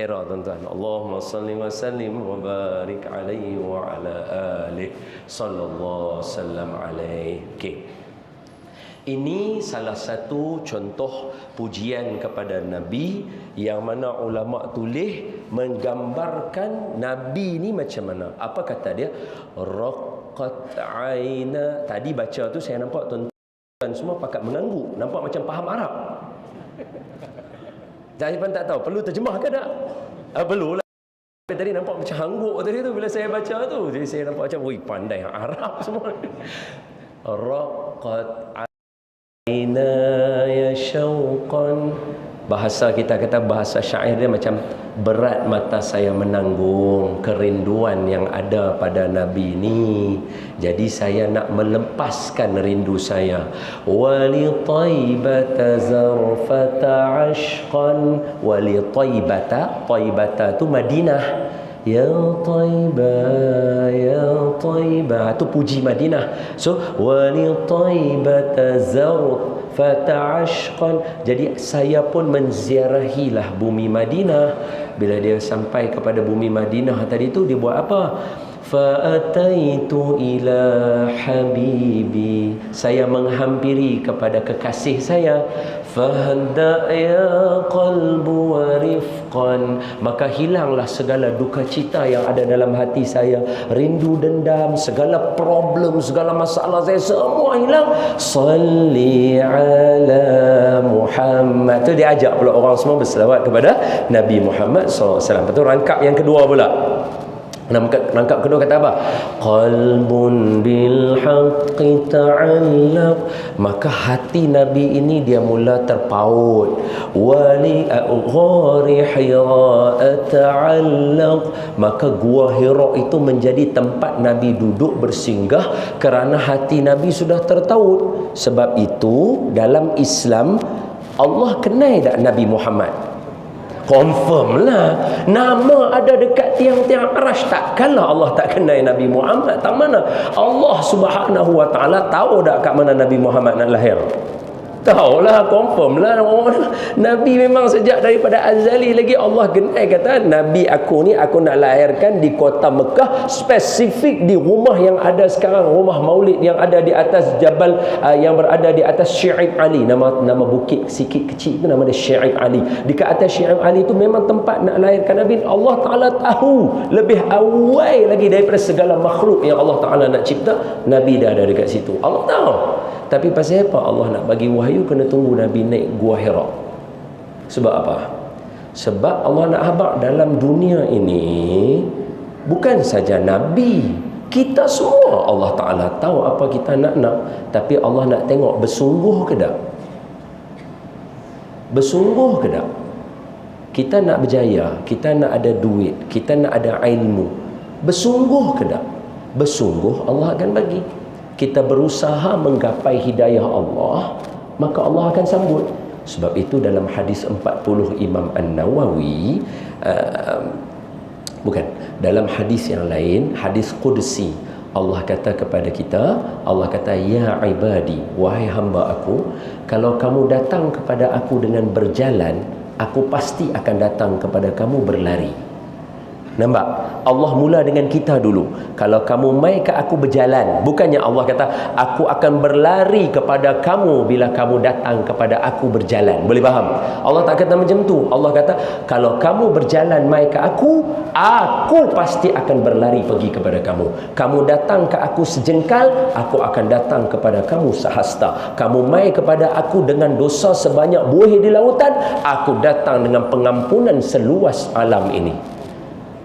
selera tuan-tuan. Allahumma salli wa sallim wa barik alaihi wa ala alihi sallallahu sallam alaihi. Okey. Ini salah satu contoh pujian kepada Nabi yang mana ulama tulis menggambarkan Nabi ni macam mana. Apa kata dia? Raqqat aina. Tadi baca tu saya nampak tuan-tuan semua pakat mengangguk, nampak macam faham Arab. Saya pun tak tahu perlu terjemah ke tak? Perlu lah. Tadi nampak macam hangguk tadi tu bila saya baca tu. Jadi saya nampak macam, woi pandai Arab semua. Raqqat aina ya syauqan. Bahasa kita kata bahasa syair dia macam berat mata saya menanggung kerinduan yang ada pada Nabi ni. Jadi saya nak melepaskan rindu saya. Wali taibata zarfata ashqan. Wali taibata, taibata tu Madinah. Ya Taibah, ya Taibah, itu puji Madinah. So wali taibata zarfata ashqan. Jadi saya pun menziarahilah bumi Madinah. Bila dia sampai kepada bumi Madinah tadi tu, dia buat apa? Fa'ataitu ila habibi. Saya menghampiri kepada kekasih saya. Fahda ya qalbu wa rifqan. Maka hilanglah segala duka cita yang ada dalam hati saya. Rindu, dendam, segala problem, segala masalah saya semua hilang. Salli ala Muhammad. Itu dia ajak pula orang semua berselawat kepada Nabi Muhammad SAW. Lepas tu rangkap yang kedua pula. Rangkap kedua kata apa? Qalbun bil haqqi ta'allaq. Maka hati Nabi ini dia mula terpaut. Wali ghari Hira ta'allaq. Maka gua Hira itu menjadi tempat Nabi duduk bersinggah kerana hati Nabi sudah tertaut. Sebab itu dalam Islam Allah kenal tak Nabi Muhammad? Confirm lah. Nama ada dekat tiang-tiang arash. Takkanlah Allah tak kenal Nabi Muhammad. Tak mana Allah Subhanahu Wa Ta'ala tahu tak kat mana Nabi Muhammad nak lahir? Tahulah, confirm lah. Nabi memang sejak daripada azali lagi Allah kenal, kata Nabi aku ni aku nak lahirkan di kota Mekah, spesifik di rumah yang ada sekarang, rumah Maulid yang ada di atas Jabal, yang berada di atas Syi'ib Ali. Nama bukit sikit kecil itu nama dia Syi'ib Ali. Dekat atas Syi'ib Ali itu memang tempat nak lahirkan Nabi. Allah Ta'ala tahu lebih awal lagi daripada segala makhluk yang Allah Ta'ala nak cipta. Nabi dah ada dekat situ. Allah tahu. Tapi pasal apa Allah nak bagi wahyu kena tunggu Nabi naik Gua Hira? Sebab apa? Sebab Allah nak habaq dalam dunia ini bukan saja Nabi, kita semua Allah Ta'ala tahu apa kita nak. Tapi Allah nak tengok bersungguh ke tak? Bersungguh ke tak? Kita nak berjaya, kita nak ada duit, kita nak ada ilmu. Bersungguh ke tak? Bersungguh Allah akan bagi. Kita berusaha menggapai hidayah Allah, maka Allah akan sambut. Sebab itu dalam hadis 40 Imam An-Nawawi, dalam hadis yang lain, hadis Qudsi, Allah kata kepada kita, Allah kata, ya ibadi, wahai hamba aku, kalau kamu datang kepada aku dengan berjalan, aku pasti akan datang kepada kamu berlari. Nampak? Allah mula dengan kita dulu. Kalau kamu mai ke aku berjalan, bukannya Allah kata aku akan berlari kepada kamu bila kamu datang kepada aku berjalan. Boleh faham? Allah tak kata macam tu. Allah kata kalau kamu berjalan mai ke aku pasti akan berlari pergi kepada kamu. Kamu datang ke aku sejengkal, aku akan datang kepada kamu sehasta. Kamu mai kepada aku dengan dosa sebanyak buih di lautan, aku datang dengan pengampunan seluas alam ini.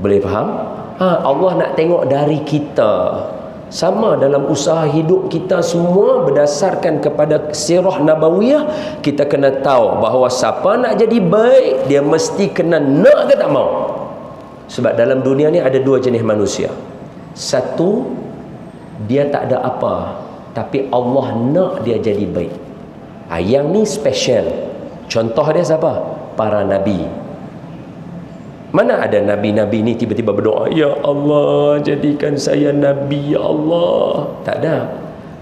Boleh faham? Allah nak tengok dari kita. Sama dalam usaha hidup kita semua berdasarkan kepada sirah nabawiyah, kita kena tahu bahawa siapa nak jadi baik, dia mesti kena nak ke tak mau. Sebab dalam dunia ni ada dua jenis manusia. Satu, dia tak ada apa, tapi Allah nak dia jadi baik. Yang ni special. Contoh dia siapa? Para Nabi. Mana ada Nabi-Nabi ni tiba-tiba berdoa, ya Allah jadikan saya Nabi, ya Allah. Tak ada.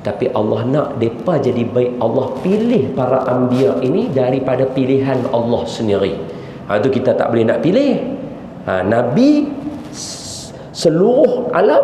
Tapi Allah nak mereka jadi baik. Allah pilih para anbiya ini daripada pilihan Allah sendiri. Itu kita tak boleh nak pilih. Nabi seluruh alam,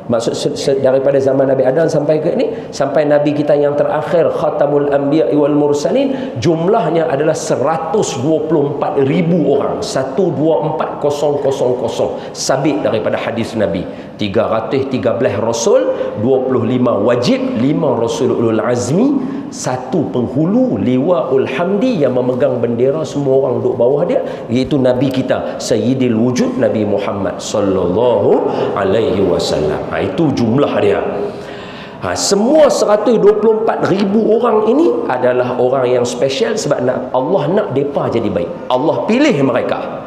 maksud daripada zaman Nabi Adam sampai ke ini, sampai Nabi kita yang terakhir Khatamul Anbiya wal Mursalin, jumlahnya adalah 124,000 orang. 124,000 sabit daripada hadis Nabi. 313 Rasul, 25 wajib, 5 Rasul Ulul Azmi, 1 penghulu Liwaul Hamdi yang memegang bendera, semua orang duduk bawah dia, iaitu Nabi kita Sayyidil Wujud Nabi Muhammad sallallahu alaihi wasallam. Itu jumlah dia. Semua 124,000 orang ini adalah orang yang special sebab Allah nak mereka jadi baik. Allah pilih mereka.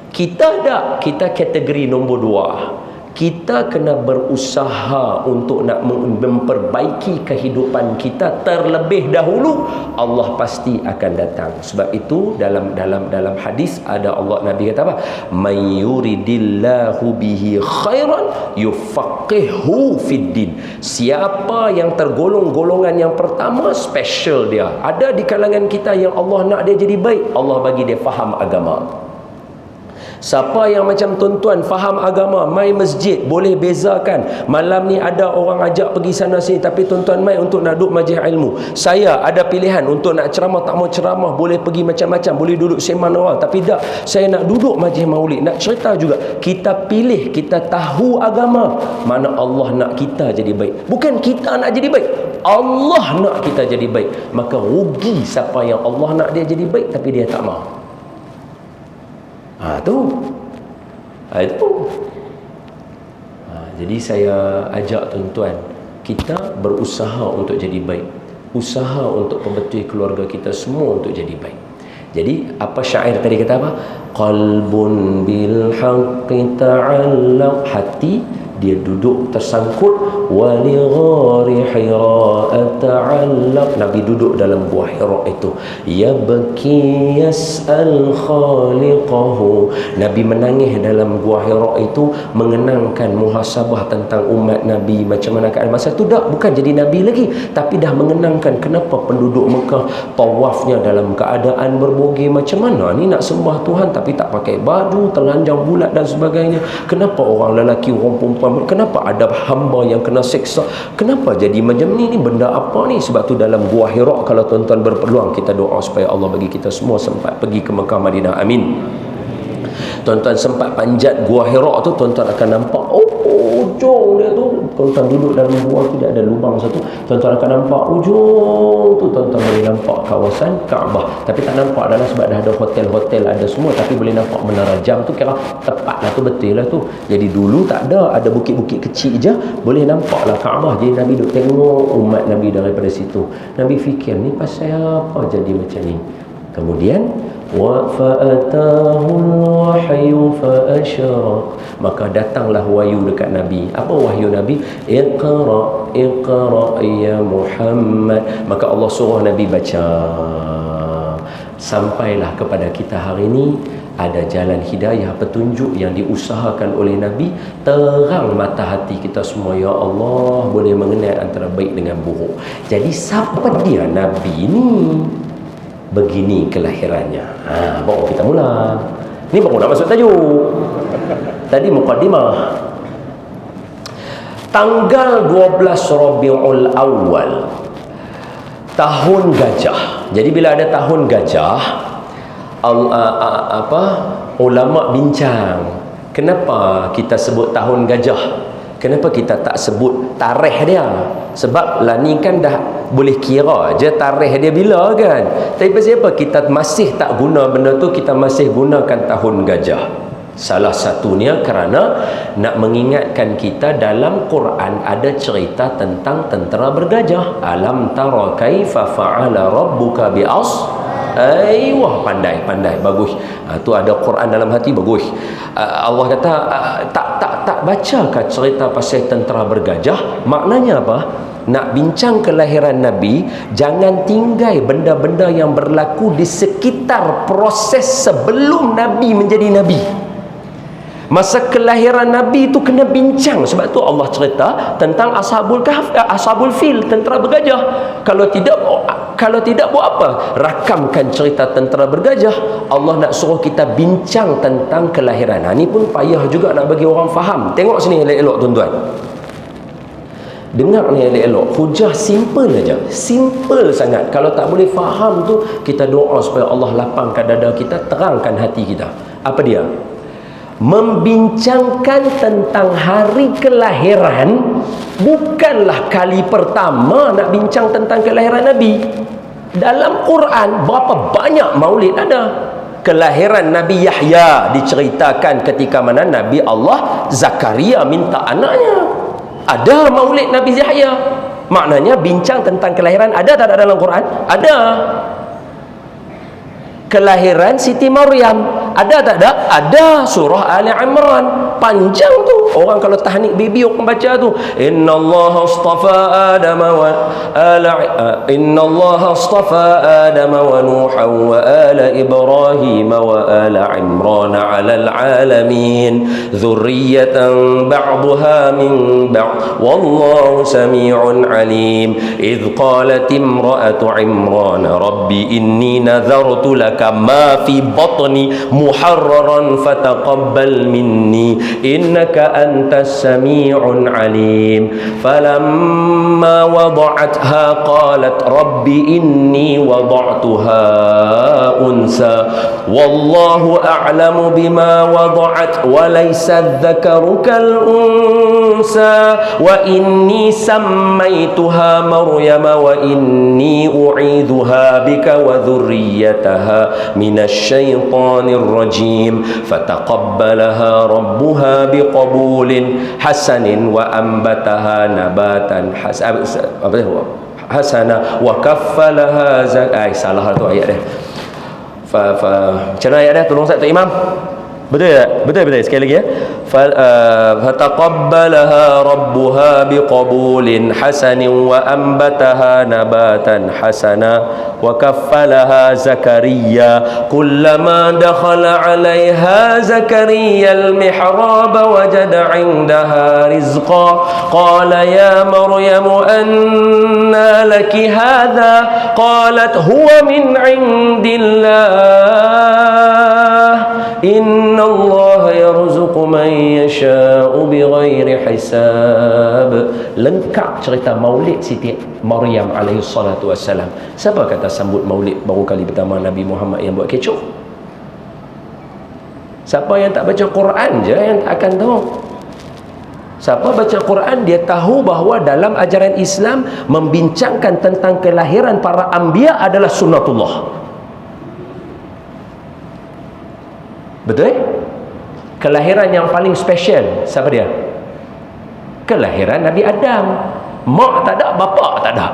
Kita tak, kita kategori nombor 2. Kita kena berusaha untuk nak memperbaiki kehidupan kita terlebih dahulu. Allah pasti akan datang. Sebab itu dalam hadis ada Nabi kata apa? May yuridillahu bihi khairan yufaqihu fid din. Siapa yang tergolong golongan yang pertama, special dia. Ada di kalangan kita yang Allah nak dia jadi baik, Allah bagi dia faham agama. Siapa yang macam tuan-tuan faham agama, mai masjid, boleh bezakan. Malam ni ada orang ajak pergi sana sini, tapi tuan-tuan mai untuk nak duduk majlis ilmu. Saya ada pilihan untuk nak ceramah, tak mau ceramah, boleh pergi macam-macam, boleh duduk sembang orang, tapi tak, saya nak duduk majlis maulid, nak cerita juga. Kita pilih, kita tahu agama, mana Allah nak kita jadi baik. Bukan kita nak jadi baik, Allah nak kita jadi baik. Maka rugi siapa yang Allah nak dia jadi baik tapi dia tak mau. Itu. Jadi saya ajak tuan-tuan, kita berusaha untuk jadi baik. Usaha untuk pembetul keluarga kita semua untuk jadi baik. Jadi apa syair tadi kata apa? Qalbun bil haqqi ta'allaq, hati dia duduk tersangkut, wali ghari hira ta'allaq, Nabi duduk dalam gua Hira itu, yabki yas'al khaliqahu, Nabi menangis dalam gua Hira itu, mengenangkan muhasabah tentang umat Nabi, macam mana keadaan masa tu. Dah bukan jadi Nabi lagi, tapi dah mengenangkan kenapa penduduk Mekah tawafnya dalam keadaan berbogey macam mana ni, nak sembah Tuhan tapi tak pakai baju, telanjang bulat dan sebagainya. Kenapa orang lelaki, orang perempuan, kenapa ada hamba yang kena seksa, kenapa jadi macam ni benda apa ni? Sebab tu dalam gua Hira, kalau tuan-tuan berpeluang, kita doa supaya Allah bagi kita semua sempat pergi ke Mekah Madinah, amin. Tuan-tuan sempat panjat gua Hira tu, tuan-tuan akan nampak ujung dia tu, tuan-tuan duduk dalam gua tu, dia ada lubang satu, tuan-tuan akan nampak ujung tu, tuan-tuan boleh nampak kawasan Kaabah, tapi tak nampak dalam sebab dah ada hotel-hotel, ada semua, tapi boleh nampak menara jam tu, kira tepat lah tu, betul lah tu. Jadi dulu tak ada bukit-bukit kecil je, boleh nampak lah Kaabah. Jadi Nabi duk tengok umat Nabi daripada situ. Nabi fikir, ni pasal apa jadi macam ni? Kemudian wa fa'atahul wahyu fa'asyara, maka datanglah wahyu dekat Nabi. Apa wahyu Nabi? Iqra ya Muhammad. Maka Allah suruh Nabi baca. Sampailah kepada kita hari ini ada jalan hidayah, petunjuk yang diusahakan oleh Nabi, terang mata hati kita semua, ya Allah, boleh mengenal antara baik dengan buruk. Jadi siapa dia Nabi ni? Begini kelahirannya. Baru kita mula. Ni baru nak masuk tajuk. Tadi mukadimah. Tanggal 12 Rabiul Awal, tahun gajah. Jadi bila ada tahun gajah, ulama bincang, kenapa kita sebut tahun gajah? Kenapa kita tak sebut tarikh dia? Sebab lah ni kan dah boleh kira je tarikh dia bila kan. Tapi pasal apa kita masih tak guna benda tu, kita masih gunakan tahun gajah? Salah satunya kerana nak mengingatkan kita dalam Quran ada cerita tentang tentera bergajah. Alam tara kaifa fa'ala rabbuka bi'as. Wah, pandai, bagus. Tu ada Quran dalam hati, bagus. Allah kata tak bacakah cerita pasal tentera bergajah? Maknanya apa? Nak bincang kelahiran Nabi, jangan tinggal benda-benda yang berlaku di sekitar proses sebelum Nabi menjadi Nabi. Masa kelahiran Nabi itu kena bincang. Sebab tu Allah cerita tentang Ashabul Kahf, Ashabul Fil, tentera bergajah. Kalau tidak buat apa? Rakamkan cerita tentera bergajah. Allah nak suruh kita bincang tentang kelahiran. Ini pun payah juga nak bagi orang faham. Tengok sini elok-elok tuan-tuan. Dengar ni elok-elok. Hujah simple aja. Simple sangat. Kalau tak boleh faham tu, kita doa supaya Allah lapangkan dada kita, terangkan hati kita. Apa dia? Membincangkan tentang hari kelahiran bukanlah kali pertama nak bincang tentang kelahiran Nabi. Dalam Quran berapa banyak maulid ada. Kelahiran Nabi Yahya diceritakan ketika mana Nabi Allah Zakaria minta anaknya. Ada maulid Nabi Yahya. Maknanya bincang tentang kelahiran ada tak dalam Quran? Ada. Kelahiran Siti Maryam ada tak ada? Ada. Surah Ali Imran panjang tu. Orang kalau tahnik baby orang baca tu, innallaha astafa adama wa ala innallaha astafa adama wa nuha wa ala ibrahim wa ala imran ala alalamin dzurriyyatan ba'daha min ba'd wallahu samii'un alim idh qalat imra'atu imran rabbi inni nadhartu laka ma fi batni muharraran fataqabbal minni innaka antas sami'un alim falamma wada'atha qalat rabbi inni wada'tuha unsa wallahu a'lamu bima wada'at wa laysa dhakaru kal unsa wa inni sammaytuha maryama wa inni u'idhuha bika wa dhurriyyataha minasy syaithanir rajim fataqabbalaha rabbuha biqabulin hasanin wa ambataha nabatan hasana wa kaffalaha salah tu ayat dia. Macam mana ayat dia? Tolong Ustaz Imam. Betul tak? Betul sekali lagi ya. Fataqabbalaha rabbuha biqabulin hasanin wa ambataha nabatan hasana wa kaffalaha Zakaria kullama dakhala 'alayha Zakaria al-mihrab wajada 'indaha rizqa qala ya Maryam anna laki hadha qalat huwa min 'indillah inna Allah yarzuqu man yasha'u bighairi hisab. Lengkap cerita maulid Siti Maryam alaihi salatu wassalam. Siapa kata sambut maulid baru kali pertama Nabi Muhammad yang buat kecoh? Siapa yang tak baca Quran je yang tak akan tahu. Siapa baca Quran dia tahu bahawa dalam ajaran Islam membincangkan tentang kelahiran para anbiya adalah sunnatullah. Betul? Kelahiran yang paling special siapa dia? Kelahiran Nabi Adam. Mak tak ada, bapa tak ada.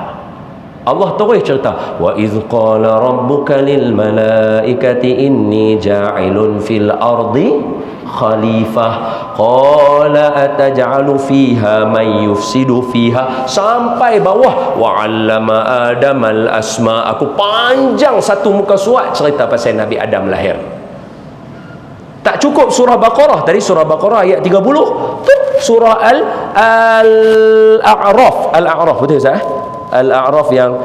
Allah terus cerita, wa idz qala rabbuka lil malaikati inni ja'ilun fil ardi khalifah qala ataj'alu fiha man yufsidu fiha sampai bawah wa 'allama adamal asma. Aku panjang satu muka surat cerita pasal Nabi Adam lahir. Tak cukup surah Baqarah. Tadi surah Baqarah ayat 30 tu surah Al-A'raf betul tak? Al-A'raf yang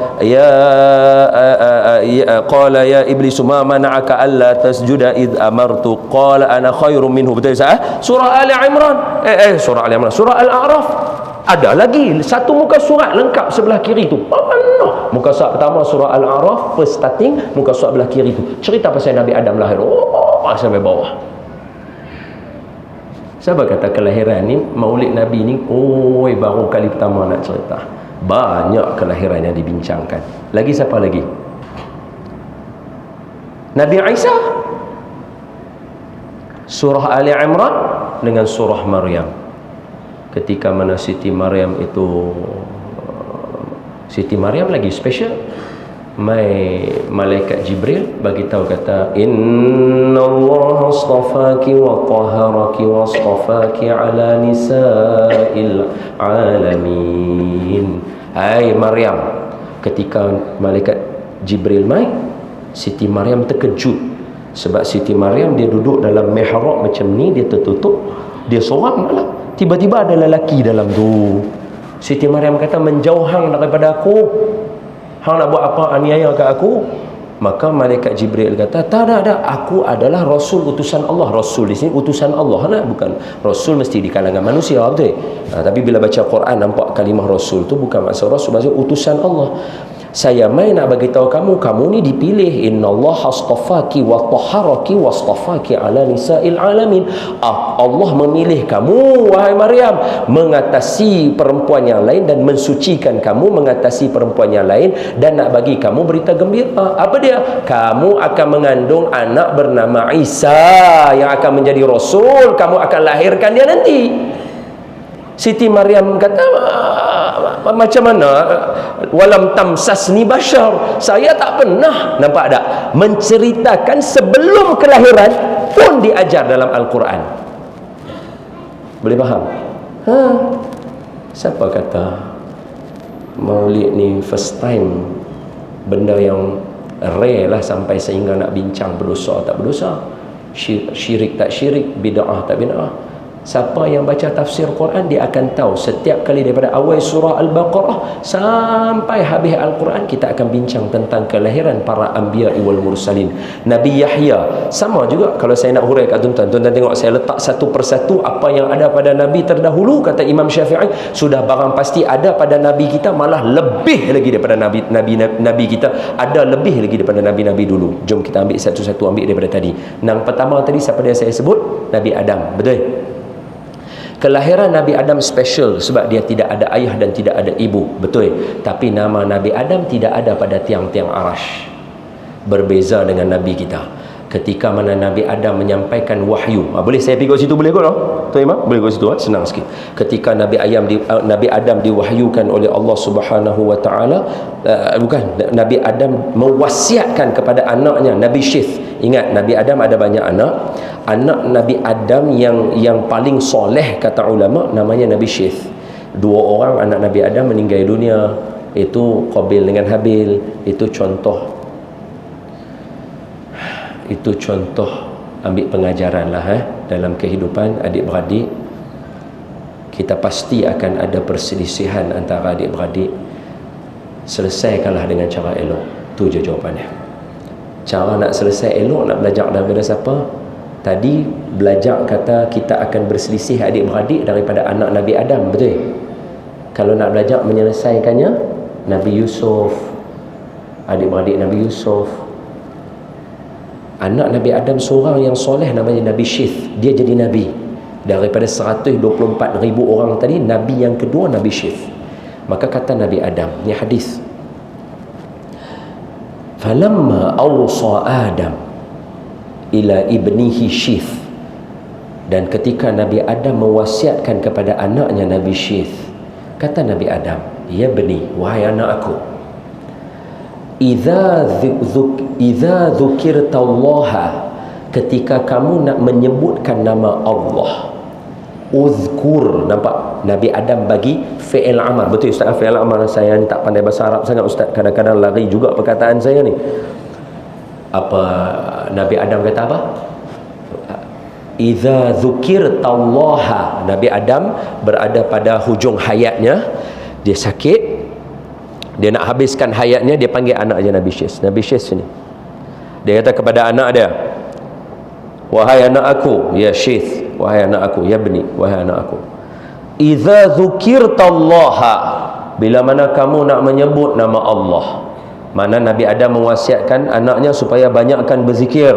qala ya iblis ma mana'aka alla tasjuda id amartu qala ana khairum minhu betul tak? Surah Ali Imran surah Ali Imran surah Al-A'raf ada lagi satu muka surat lengkap sebelah kiri tu. Penuh. Muka surat pertama surah Al-A'raf first starting, muka surat belah kiri tu cerita pasal Nabi Adam lahir. Sampai bawah. Siapa kata kelahiran ni maulid Nabi ni baru kali pertama nak cerita. Banyak kelahiran yang dibincangkan. Lagi siapa lagi? Nabi Isa. Surah Ali Imran dengan surah Maryam. Ketika mana Siti Maryam lagi special. Malaikat Jibril bagi tahu kata innallaha astafaki wa tahharaki wa astafaki ala nisa'il alamin. Hai Maryam, ketika malaikat Jibril mai, Siti Maryam terkejut Sebab Siti Maryam dia duduk dalam mihrab macam ni, dia tertutup, dia seorang lah. Tiba-tiba ada lelaki dalam tu. Siti Maryam kata, menjauh hang daripada aku, hang nak buat apa aniaya ke aku? Maka malaikat Jibril kata, tak ada, aku adalah Rasul utusan Allah. Rasul di sini utusan Allah lah, bukan Rasul mesti di kalangan manusia, betul? Tapi bila baca Quran nampak kalimah Rasul tu bukan maksud Rasul, maksud utusan Allah. Saya main nak bagi tahu kamu, kamu ni dipilih. Innallaha astafaki wa tahharaki wa astafaki ala nisa'il alamin. Allah memilih kamu, wahai Maryam, mengatasi perempuan yang lain dan mensucikan kamu mengatasi perempuan yang lain, dan nak bagi kamu berita gembira. Apa dia? Kamu akan mengandung anak bernama Isa yang akan menjadi Rasul. Kamu akan lahirkan dia nanti. Siti Maryam kata, macam mana? Walam tamsasni bashar, saya tak pernah, nampak tak, menceritakan sebelum kelahiran pun diajar dalam Al-Quran. Boleh faham? Siapa kata Maulid ni first time, benda yang rare lah sampai sehingga nak bincang berdosa tak berdosa, syirik tak syirik, bid'ah tak bid'ah. Siapa yang baca tafsir Quran, dia akan tahu setiap kali daripada awal surah Al-Baqarah sampai habis Al-Quran, kita akan bincang tentang kelahiran para anbiya wal mursalin. Nabi Yahya sama juga. Kalau saya nak hurai kat tuan-tuan, tuan-tuan tengok saya letak satu persatu apa yang ada pada Nabi terdahulu. Kata Imam Syafi'i, sudah barang pasti ada pada Nabi kita, malah lebih lagi daripada Nabi kita, ada lebih lagi daripada Nabi-Nabi dulu. Jom kita ambil satu-satu, ambil daripada tadi. Yang pertama tadi siapa dia saya sebut? Nabi Adam, betul? Kelahiran Nabi Adam special sebab dia tidak ada ayah dan tidak ada ibu, betul? Tapi nama Nabi Adam tidak ada pada tiang-tiang arash. Berbeza dengan Nabi kita. Ketika mana Nabi Adam menyampaikan wahyu, boleh saya pergi ke situ, boleh kot? Tuan Imam, boleh ke situ? Senang sikit. Ketika Nabi Adam diwahyukan oleh Allah Subhanahu Wa Taala, Nabi Adam mewasiatkan kepada anaknya Nabi Syith. Ingat, Nabi Adam ada banyak anak. Anak Nabi Adam yang paling soleh kata ulama namanya Nabi Syith. 2 orang anak Nabi Adam meninggal dunia, itu Qabil dengan Habil. Itu contoh ambil pengajaran lah dalam kehidupan adik-beradik. Kita pasti akan ada perselisihan antara adik-beradik. Selesaikanlah dengan cara elok. Tu je jawapannya. Cara nak selesai elok, nak belajar daripada siapa? Tadi belajar kata kita akan berselisih adik-beradik daripada anak Nabi Adam, betul? Kalau nak belajar menyelesaikannya, Nabi Yusuf, adik-beradik Nabi Yusuf. Anak Nabi Adam seorang yang soleh namanya Nabi Syith. Dia jadi Nabi. Daripada 124,000 orang tadi, Nabi yang kedua Nabi Syith. Maka kata Nabi Adam, ni hadis, falamma awsa Adam ila ibnihi Syith, dan ketika Nabi Adam mewasiatkan kepada anaknya Nabi Syith, kata Nabi Adam, ya bani, wahai anak aku, idza dzukirtallaha, ketika kamu nak menyebutkan nama Allah, uzkur. Nampak, Nabi Adam bagi fi'il amal, betul Ustaz? Fi'il amal, saya ni tak pandai bahasa Arab sangat Ustaz, kadang-kadang lari juga perkataan saya ni. Apa Nabi Adam kata apa? Idza dzukirtallaha. Nabi Adam berada pada hujung hayatnya, dia sakit, dia nak habiskan hayatnya, dia panggil anaknya Nabi Syith. Nabi Syith ni, dia kata kepada anak dia, wahai anak aku, ya Syith, wahai anak aku, ya bani, wahai anak aku, idza dzukirtallaha, bila mana kamu nak menyebut nama Allah. Mana Nabi Adam mewasiatkan anaknya supaya banyakkan berzikir.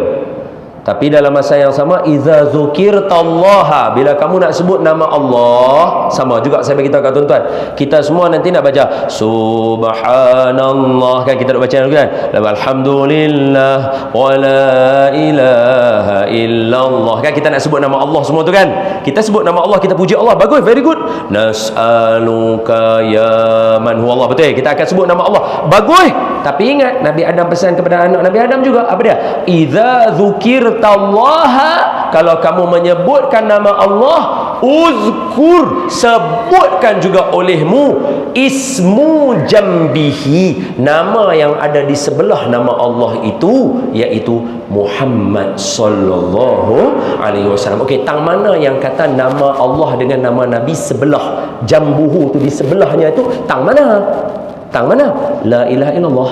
Tapi dalam masa yang sama, idza dzukirtallaha, bila kamu nak sebut nama Allah, sama juga saya bagi tahu kat tuan-tuan, kita semua nanti nak baca subhanallah, kan kita nak baca kan, alhamdulillah wa la ilaha illallah, kan kita nak sebut nama Allah semua tu kan. Kita sebut nama Allah, kita puji Allah, bagus, very good. Nas'aluka ya man huwa Allah, betul, kita akan sebut nama Allah, bagus. Tapi ingat, Nabi Adam pesan kepada anak Nabi Adam juga, apa dia? Idza dzukirtallaha, kalau kamu menyebutkan nama Allah, uzkur, sebutkan juga olehmu, ismu jambihi, nama yang ada di sebelah nama Allah itu, iaitu Muhammad sallallahu alaihi wasallam. Okey, tang mana yang kata nama Allah dengan nama Nabi sebelah, jambuhu tu di sebelahnya itu, tang mana? Tang mana? La ilaha illallah,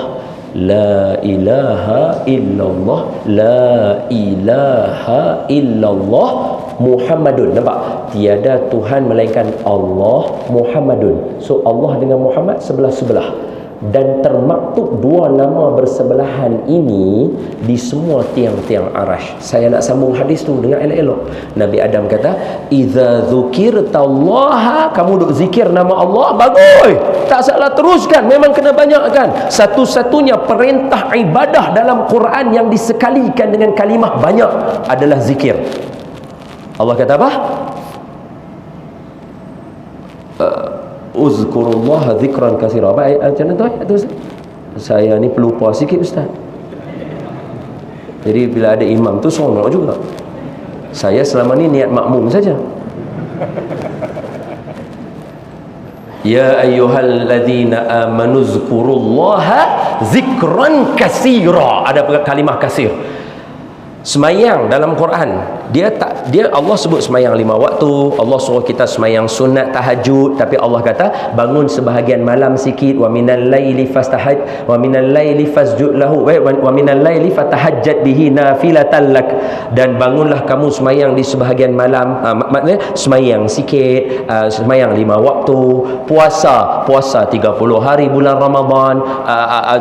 la ilaha illallah, la ilaha illallah Muhammadun. Nampak? Tiada Tuhan melainkan Allah, Muhammadun. So Allah dengan Muhammad sebelah-sebelah, dan termaktub dua nama bersebelahan ini di semua tiang-tiang arash. Saya nak sambung hadis tu dengan elok-elok. Nabi Adam kata, "Idza dzukirtallaha," kamu duk zikir nama Allah, bagus, tak salah, teruskan, memang kena banyakkan. Satu-satunya perintah ibadah dalam Quran yang disekalikan dengan kalimah banyak adalah zikir. Allah kata apa? Uzkurullaha zikran katsira. Baik, macam mana tu ayat tu? Saya ni pelupa sikit ustaz. Jadi bila ada imam tu seronok juga. Saya selama ni niat makmum saja. Ya ayyuhalladzina amanu zkurullaha zikran katsira. Ada kalimah kasir. Semayang dalam Quran, dia Allah sebut semayang 5 waktu, Allah suruh kita semayang sunat tahajud, tapi Allah kata bangun sebahagian malam sikit, wa minal laili fastahaj wa minal laili fasjud lahu wa minal laili fatahajjat bihi nafilatan lak, dan bangunlah kamu semayang di sebahagian malam, maknanya semayang sikit, semayang 5 waktu, puasa 30 hari bulan Ramadan,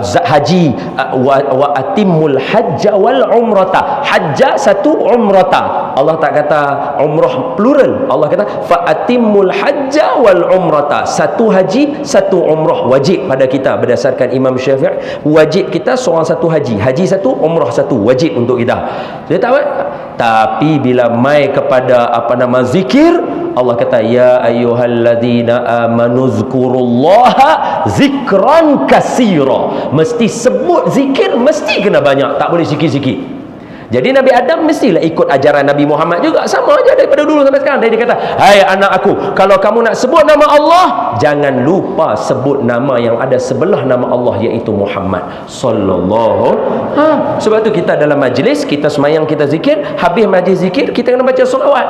haji, wa atimul hajja wal umrata, hajja satu, umrata. Allah tak kata umrah plural, Allah kata fa atimul hajja wal umrata, satu haji satu umrah wajib pada kita berdasarkan Imam Syafi'i. Wajib kita seorang satu haji, haji satu, umrah satu, wajib untuk kita. Dia tak apa. Tapi bila mai kepada zikir, Allah kata ya ayyuhalladzina amanu zkurullaha zikran katsira. Mesti sebut zikir, mesti kena banyak, tak boleh sikit-sikit. Jadi Nabi Adam mestilah ikut ajaran Nabi Muhammad juga, sama aja daripada dulu sampai sekarang. Dia kata, hai anak aku, kalau kamu nak sebut nama Allah, jangan lupa sebut nama yang ada sebelah nama Allah, iaitu Muhammad sallallahu. Sebab tu kita dalam majlis, kita semayang, kita zikir, habis majlis zikir kita kena baca selawat,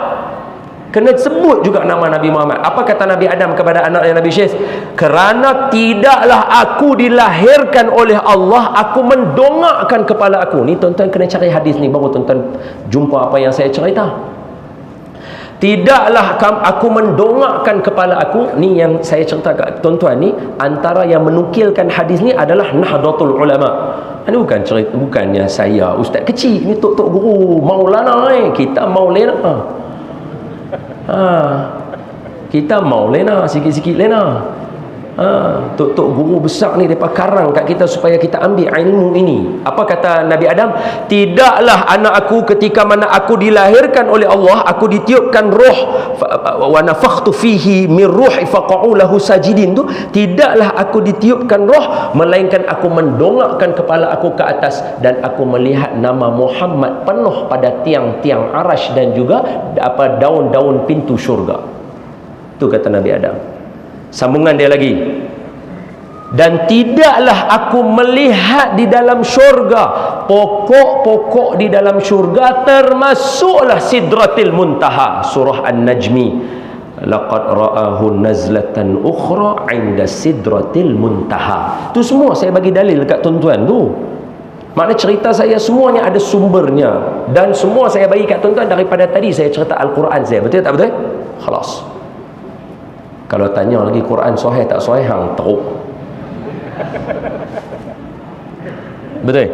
kena sebut juga nama Nabi Muhammad. Apa kata Nabi Adam kepada anaknya Nabi Syekh? Kerana tidaklah aku dilahirkan oleh Allah, aku mendongakkan kepala aku. Ni tuan-tuan kena cari hadis ni baru tuan-tuan jumpa apa yang saya cerita. Tidaklah aku mendongakkan kepala aku. Ni yang saya cerita kat tuan-tuan ni, antara yang menukilkan hadis ni adalah Nahdlatul Ulama. Ini bukan cerita, bukannya saya ustaz kecil, ni tok guru Maulana. Kita Maulana. Kita mau lena sikit-sikit lena. Tok guru besar ni depa karang kat kita supaya kita ambil ilmu ini. Apa kata Nabi Adam? Tidaklah anak aku ketika mana aku dilahirkan oleh Allah, aku ditiupkan roh, wa nafakhtu fihi min ruhi faqa'u lahu sajidin tu, tidaklah aku ditiupkan roh melainkan aku mendongakkan kepala aku ke atas dan aku melihat nama Muhammad penuh pada tiang-tiang arash dan juga daun-daun pintu syurga. Tu kata Nabi Adam. Sambungan dia lagi, dan tidaklah aku melihat di dalam syurga pokok-pokok di dalam syurga, termasuklah Sidratil Muntaha, surah An-Najmi, laqad ra'ahu nazlatan ukhra 'inda Sidratil Muntaha. Tu semua saya bagi dalil dekat tuan-tuan tu. Makna cerita saya semuanya ada sumbernya, dan semua saya bagi kat tuan-tuan daripada tadi saya cerita Al-Quran saya. Betul tak betul? Khalas. Kalau tanya lagi Quran sahih tak sahih, hang teruk. Betul?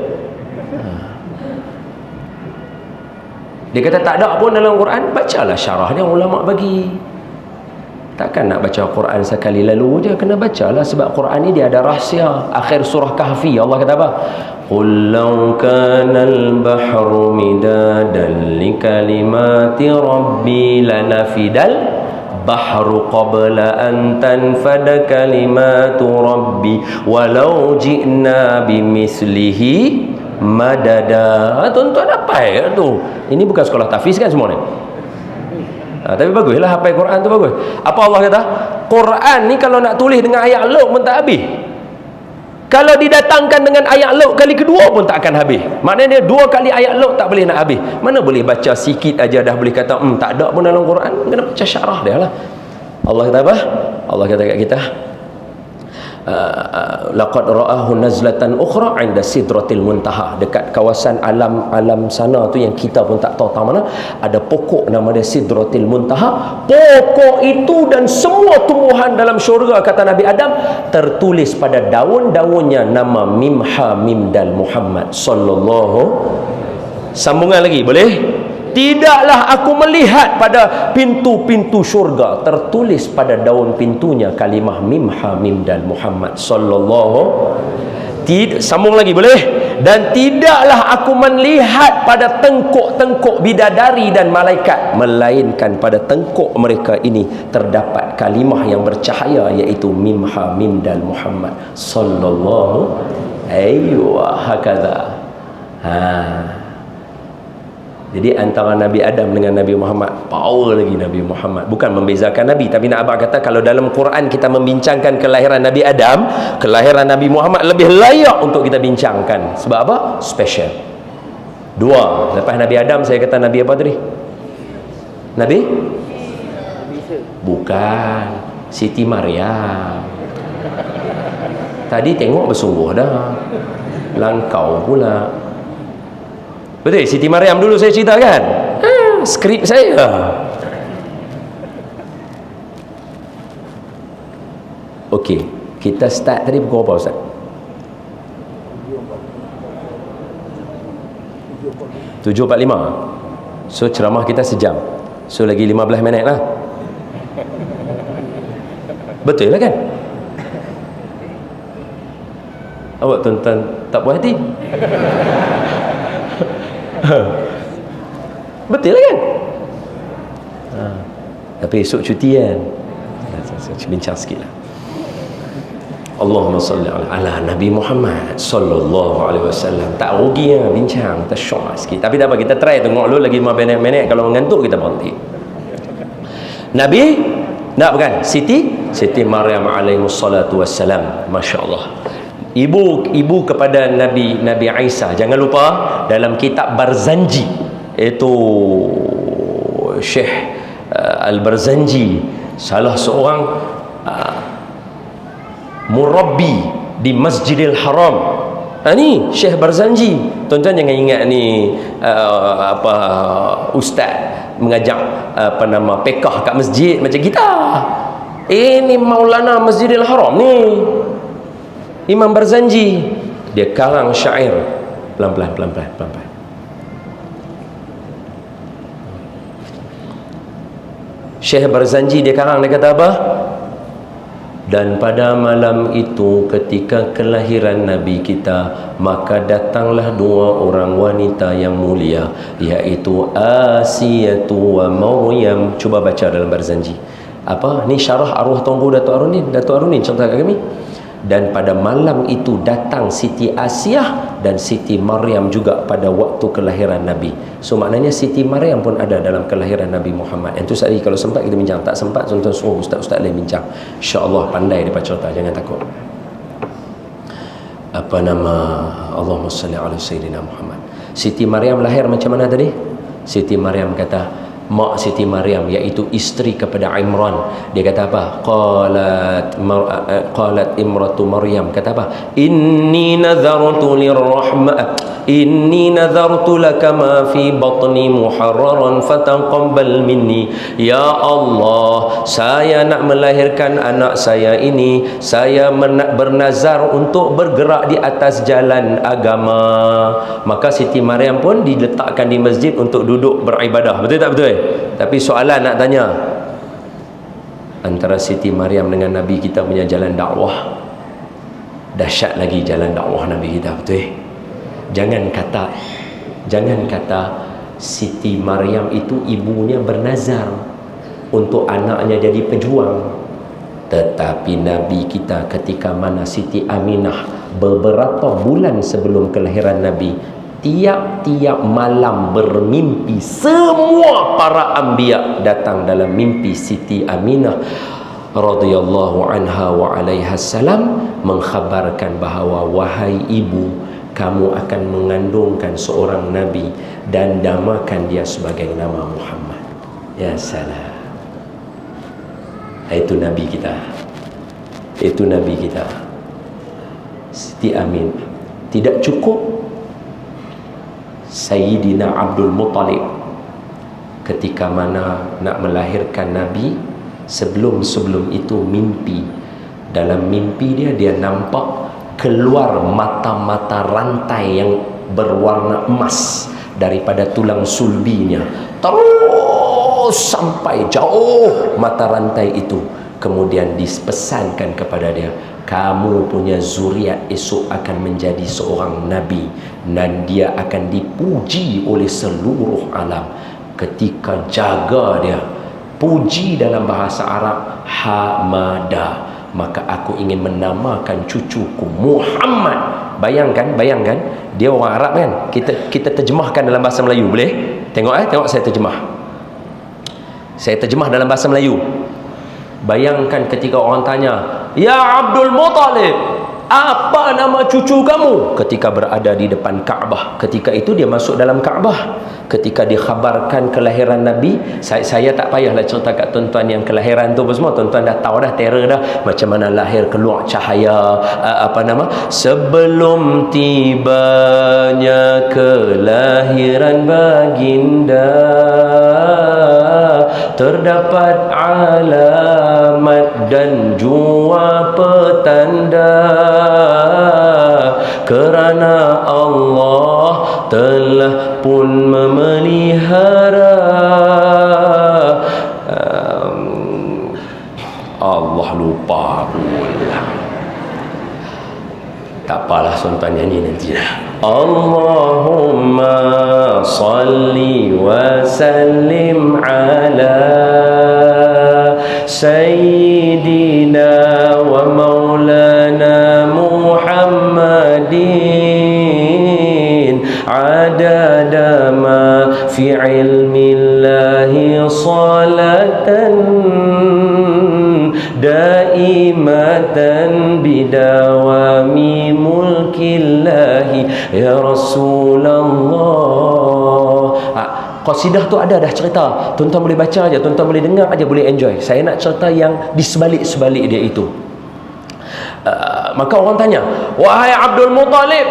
Dia kata tak ada pun dalam Quran, bacalah syarahnya ulama bagi. Takkan nak baca Quran sekali lalu je, kena bacalah, sebab Quran ni dia ada rahsia. Akhir surah Kahfi Allah kata apa? Qul law kana al-bahru midadan li kalimati rabbi lanafidal bahru qabla an tanfada kalimatu rabbi walau ji'na bimislihi madada. Tuan-tuan apa ya tu? Ini bukan sekolah tahfiz kan semua ni? Tapi baguslah hafal Quran tu bagus. Apa Allah kata? Quran ni kalau nak tulis dengan ayat log pun tak habis. Kalau didatangkan dengan ayat log kali kedua pun tak akan habis. Maknanya 2 kali ayat log tak boleh nak habis. Mana boleh baca sikit aja dah boleh kata tak ada pun dalam Quran. Kena baca syarah dia lah. Allah kata apa? Allah kata kat kita, laqad ra'ahu nazlatan ukhra 'inda sidratil muntaha, dekat kawasan alam sana tu yang kita pun tak tahu tang mana, ada pokok nama dia sidratil muntaha. Pokok itu dan semua tumbuhan dalam syurga, kata Nabi Adam, tertulis pada daun-daunnya nama mim ha mim dal Muhammad sallallahu. Sambungan lagi boleh? Tidaklah aku melihat pada pintu-pintu syurga tertulis pada daun pintunya kalimah mim ha mim dal Muhammad sallallahu. Sambung lagi boleh? Dan tidaklah aku melihat pada tengkuk-tengkuk bidadari dan malaikat, melainkan pada tengkuk mereka ini terdapat kalimah yang bercahaya, iaitu mim ha mim dal Muhammad sallallahu. Aywa hakadha. Jadi antara Nabi Adam dengan Nabi Muhammad, power lagi Nabi Muhammad. Bukan membezakan Nabi, tapi nak abang kata kalau dalam Quran kita membincangkan kelahiran Nabi Adam, kelahiran Nabi Muhammad lebih layak untuk kita bincangkan. Sebab apa? Special. 2. Lepas Nabi Adam, saya kata Nabi apa tadi? Nabi? Bukan. Siti Maryam. Tadi tengok bersungguh dah. Langkau pula. Betul? Siti Maryam dulu saya ceritakan. Skrip saya. Okey, kita start tadi pukul apa Ustaz? 7.45. So ceramah kita sejam. So lagi 15 minit lah. Betul lah kan? Awak tuan-tuan tak puas hati? Betul lah kan? Tapi esok cuti kan? Saya bincang sikit lah. Allahumma salli ala Nabi Muhammad sallallahu alaihi wasallam. Tak rugi lah bincang, kita syok sikit. Tapi tak apa, kita try tengok dulu lagi 5 minit. Kalau mengantuk kita berhenti. Nabi nak bukan? Siti Maryam alaihi salatu wassalam. Masya-Allah. Ibu kepada Nabi Isa. Jangan lupa dalam kitab Barzanji, itu Syekh Al-Barzanji, salah seorang murabbi di Masjidil Haram. Ni Syekh Barzanji. Tuan-tuan jangan ingat ni ustaz mengajak pekah kat masjid macam kita. Ini Maulana Masjidil Haram ni, Imam Barzanji. Dia karang syair pelan-pelan. Syekh Barzanji dia karang, dia kata apa? Dan pada malam itu ketika kelahiran Nabi kita, maka datanglah 2 orang wanita yang mulia, iaitu Asiyatu wa Maryam. Cuba baca dalam Barzanji. Apa? Ni syarah arwah Tunggu Datuk Arunin cerita kat kami. Dan pada malam itu datang Siti Asiyah dan Siti Maryam juga pada waktu kelahiran Nabi. So maknanya Siti Maryam pun ada dalam kelahiran Nabi Muhammad. Itu tadi kalau sempat kita bincang, tak sempat tuan-tuan suruh ustaz-ustaz lain bincang. InsyaAllah pandai dia cerita, jangan takut. Apa nama? Allahumma salli ala Sayyidina Muhammad. Siti Maryam lahir macam mana tadi? Siti Maryam kata, mak Siti Maryam, iaitu isteri kepada Imran, dia kata apa? Qalat imratu Maryam, kata apa? Inni nadhartu laka ma fi batni muharraran fataqabbal minni. Ya Allah, saya nak melahirkan anak saya ini, saya bernazar untuk bergerak di atas jalan agama. Maka Siti Maryam pun diletakkan di masjid untuk duduk beribadah. Betul tak betul? Tapi soalan nak tanya, antara Siti Maryam dengan Nabi kita punya jalan dakwah, dahsyat lagi jalan dakwah Nabi kita, betul? Jangan kata Siti Maryam itu ibunya bernazar untuk anaknya jadi pejuang. Tetapi Nabi kita ketika mana Siti Aminah beberapa bulan sebelum kelahiran Nabi, tiap-tiap malam bermimpi. Semua para anbiya datang dalam mimpi Siti Aminah radhiyallahu anha wa alaiha salam, mengkhabarkan bahawa wahai ibu, kamu akan mengandungkan seorang nabi dan namakan dia sebagai nama Muhammad. Ya salam. Itu nabi kita. Itu nabi kita. Siti Amin. Tidak cukup Sayyidina Abdul Muttalib ketika mana nak melahirkan Nabi, sebelum itu mimpi. Dalam mimpi dia nampak keluar mata-mata rantai yang berwarna emas daripada tulang sulbinya, terus sampai jauh mata rantai itu. Kemudian dipesankan kepada dia, kamu punya zuriat esok akan menjadi seorang nabi dan dia akan dipuji oleh seluruh alam. Ketika jaga dia, puji dalam bahasa Arab Hamada, maka aku ingin menamakan cucuku Muhammad. Bayangkan, dia orang Arab kan. Kita terjemahkan dalam bahasa Melayu, boleh? Tengok saya terjemah. Saya terjemah dalam bahasa Melayu. Bayangkan ketika orang tanya, "Ya Abdul Muttalib, apa nama cucu kamu?" Ketika berada di depan Kaabah. Ketika itu dia masuk dalam Kaabah. Ketika dikhabarkan kelahiran Nabi, saya tak payahlah cerita kat tuan-tuan yang kelahiran tu semua. Tuan-tuan dah tahu dah, terror dah. Macam mana lahir keluar cahaya, sebelum tibanya kelahiran baginda, terdapat alamat dan jua petanda, kerana Allah telah pun memelihara. Allah lupa pula. Tak apalah, tuan-tuan nyanyi nanti lah. Allahumma salli wa sallim ala Sayyidina wa maulana Muhammadin adada ma fi ilmillahi salatan daimatan bidawami mulkillahi ya Rasulullah. Qasidah tu ada dah cerita. Tuan-tuan boleh baca aja, tuan-tuan boleh dengar aja, boleh enjoy. Saya nak cerita yang di sebalik-sebalik dia itu. Maka orang tanya, wahai Abdul Muttalib,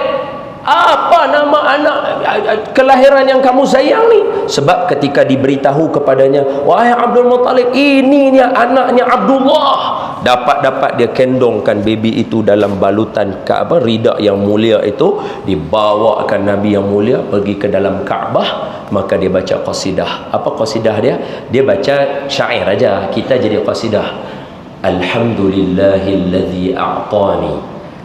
apa nama anak kelahiran yang kamu sayang ni? Sebab ketika diberitahu kepadanya, wahai Abdul Muttalib, ini dia anaknya Abdullah. Dapat dia kendongkan baby itu dalam balutan Kaabah, rida yang mulia itu, dibawakan Nabi yang mulia pergi ke dalam Kaabah. Maka dia baca qasidah. Apa qasidah dia? Dia baca syair aja, kita jadi qasidah. Alhamdulillahilladzi a'tani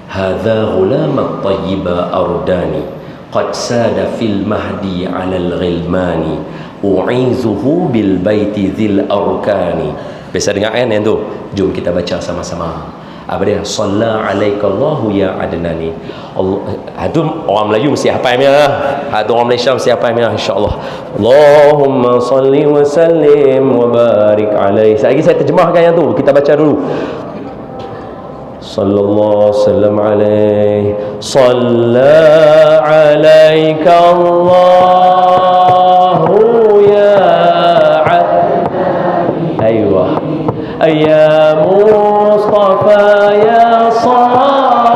hadza ghulamat tayyiba ardani qad sada fil mahdi 'alal ghilmani u'izuhu bil baiti dzil arkani. Biasa dengar kan yang tu? Jom kita baca sama-sama. Apa dia? Shalla alaikallahu ya adnani. Allah, itu orang Melayu mesti hafal dia. Itu orang Malaysia mesti hafal dia, insya-Allah. Allahumma salli wa sallim wa barik alaihi. Lagi saya terjemahkan yang tu. Kita baca dulu. Sallallahu sallam alaihi. Shalla alaikallahu ya adnani. Aywa. Ya Mustafa ya Safwatan